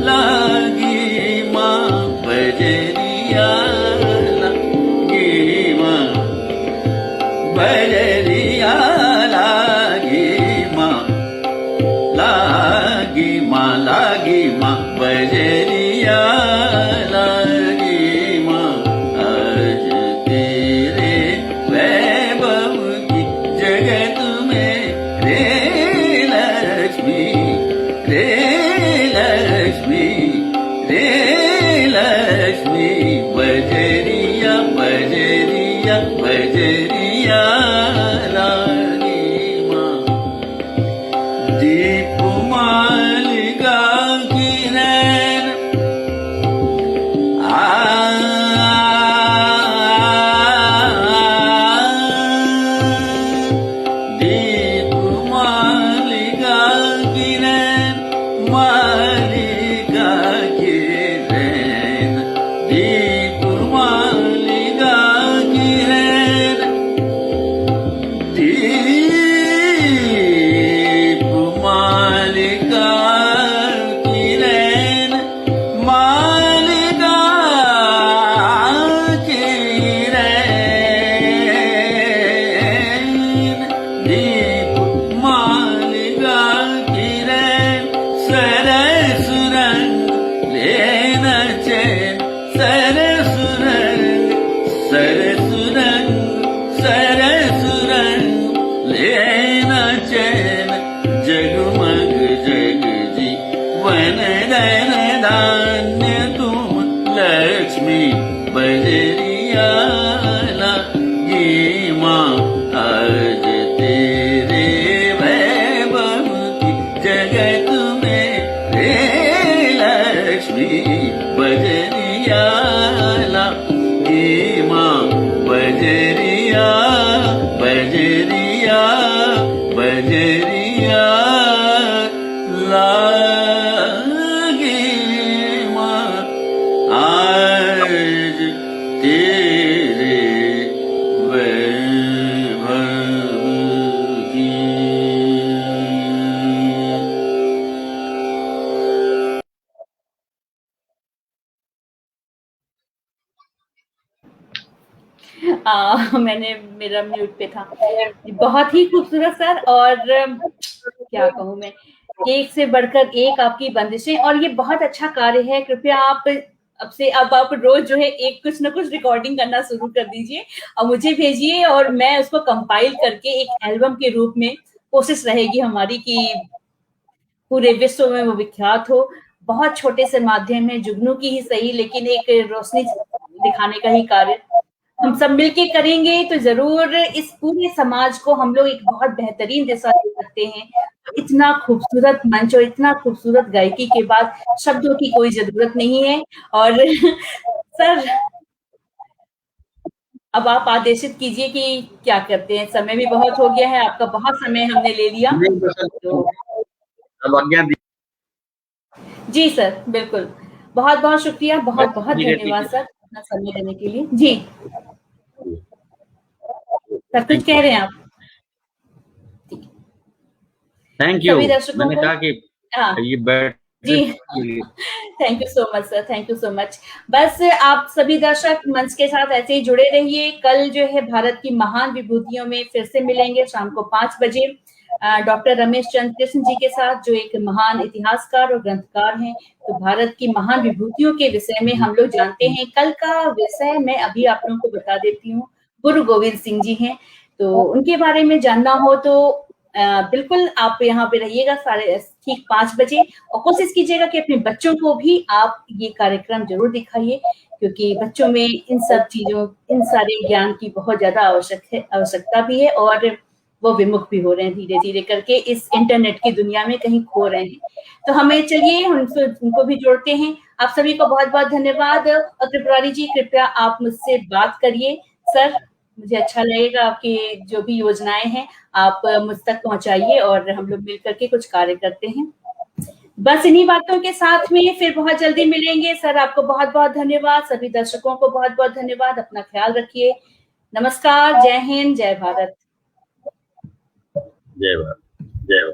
लागी माँ बजरिया लागी माँ बजरिया लागी माँ लागी माँ लागी माँ बजरिया लागी माँ आज तेरे वैभव की जगत में रे लक्ष्मी रे लक्ष्मी रे लक्ष्मी बजरिया बजरिया बजरिया लागी माँ दीप मालिका की नैन दीप मालिका की नैन मालिका की नैन दीप मालिका की नैन दीप मालिका की नैन मालिका की नैन दीप मालिका की नैन सरस रंग लेना चैन सरस रंग सरस रंग सरस रंग लेना चैन जगमग जग जी वन धन धान्य तुम लक्ष्मी बजरिया लागी माँ आज तेरे वैभव की जगत में रे लक्ष्मी बजरिया लागी माँ बजरिया बजरिया बजरिया लागी माँ आज तेरे वैभव की मैंने मेरा म्यूट पे था। बहुत ही खूबसूरत सर, और क्या कहूँ मैं, एक से बढ़कर एक आपकी बंदिशें, और ये बहुत अच्छा कार्य है। कृपया आप अब आप रोज जो है एक कुछ ना कुछ रिकॉर्डिंग करना शुरू कर दीजिए और मुझे भेजिए, और मैं उसको कंपाइल करके एक एल्बम के रूप में, कोशिश रहेगी हमारी कि पूरे विश्व में वो विख्यात हो। बहुत छोटे से माध्यम है, जुगनू की ही सही, लेकिन एक रोशनी दिखाने का ही कार्य हम सब मिलके करेंगे तो जरूर इस पूरे समाज को हम लोग एक बहुत बेहतरीन दिशा दे सकते हैं। इतना खूबसूरत मंच और इतना खूबसूरत गायकी के बाद शब्दों की कोई जरूरत नहीं है। और सर, अब आप आदेशित कीजिए कि क्या करते हैं। समय भी बहुत हो गया है, आपका बहुत समय हमने ले लिया। तो अब आज्ञा दी। जी सर, बिल्कुल। बहुत बहुत शुक्रिया, बहुत बहुत धन्यवाद सर अपना समय देने के लिए। जी सर, कुछ कह रहे हैं आप? Thank you. सभी दर्शकों मैंने को कहा कि ये बैठ जी thank you so much sir, thank you so much. बस आप सभी दर्शक मंच के साथ ऐसे ही जुड़े रहिए। कल जो है भारत की महान विभूतियों में फिर से मिलेंगे शाम को 5 बजे डॉक्टर रमेश चंद्र कृष्ण जी के साथ, जो एक महान इतिहासकार और ग्रंथकार हैं। तो भारत की महान विभूतियों के विषय में हम लोग जानते हैं। कल का विषय मैं अभी आप लोगों को बता देती हूँ। गुरु गोविंद सिंह जी हैं, तो उनके बारे में जानना हो तो बिल्कुल आप यहाँ पे रहिएगा ठीक 5 बजे, और कोशिश कीजिएगा कि अपने बच्चों को भी आप ये कार्यक्रम जरूर दिखाइए, क्योंकि बच्चों में इन सब चीजों, इन सारे ज्ञान की बहुत ज्यादा आवश्यकता भी है, और वो विमुख भी हो रहे हैं धीरे धीरे करके, इस इंटरनेट की दुनिया में कहीं खो रहे हैं। तो हमें चलिए उनको भी जोड़ते हैं। आप सभी को बहुत बहुत धन्यवाद। और त्रिपुरारी जी, कृपया आप मुझसे बात करिए सर, मुझे अच्छा लगेगा। आपकी जो भी योजनाएं हैं आप मुझ तक पहुंचाइए, और हम लोग मिल करके कुछ कार्य करते हैं। बस इन्हीं बातों के साथ में फिर बहुत जल्दी मिलेंगे। सर, आपको बहुत बहुत धन्यवाद। सभी दर्शकों को बहुत बहुत धन्यवाद। अपना ख्याल रखिए। नमस्कार, जय हिंद, जय भारत। जय भारत, जय भारत।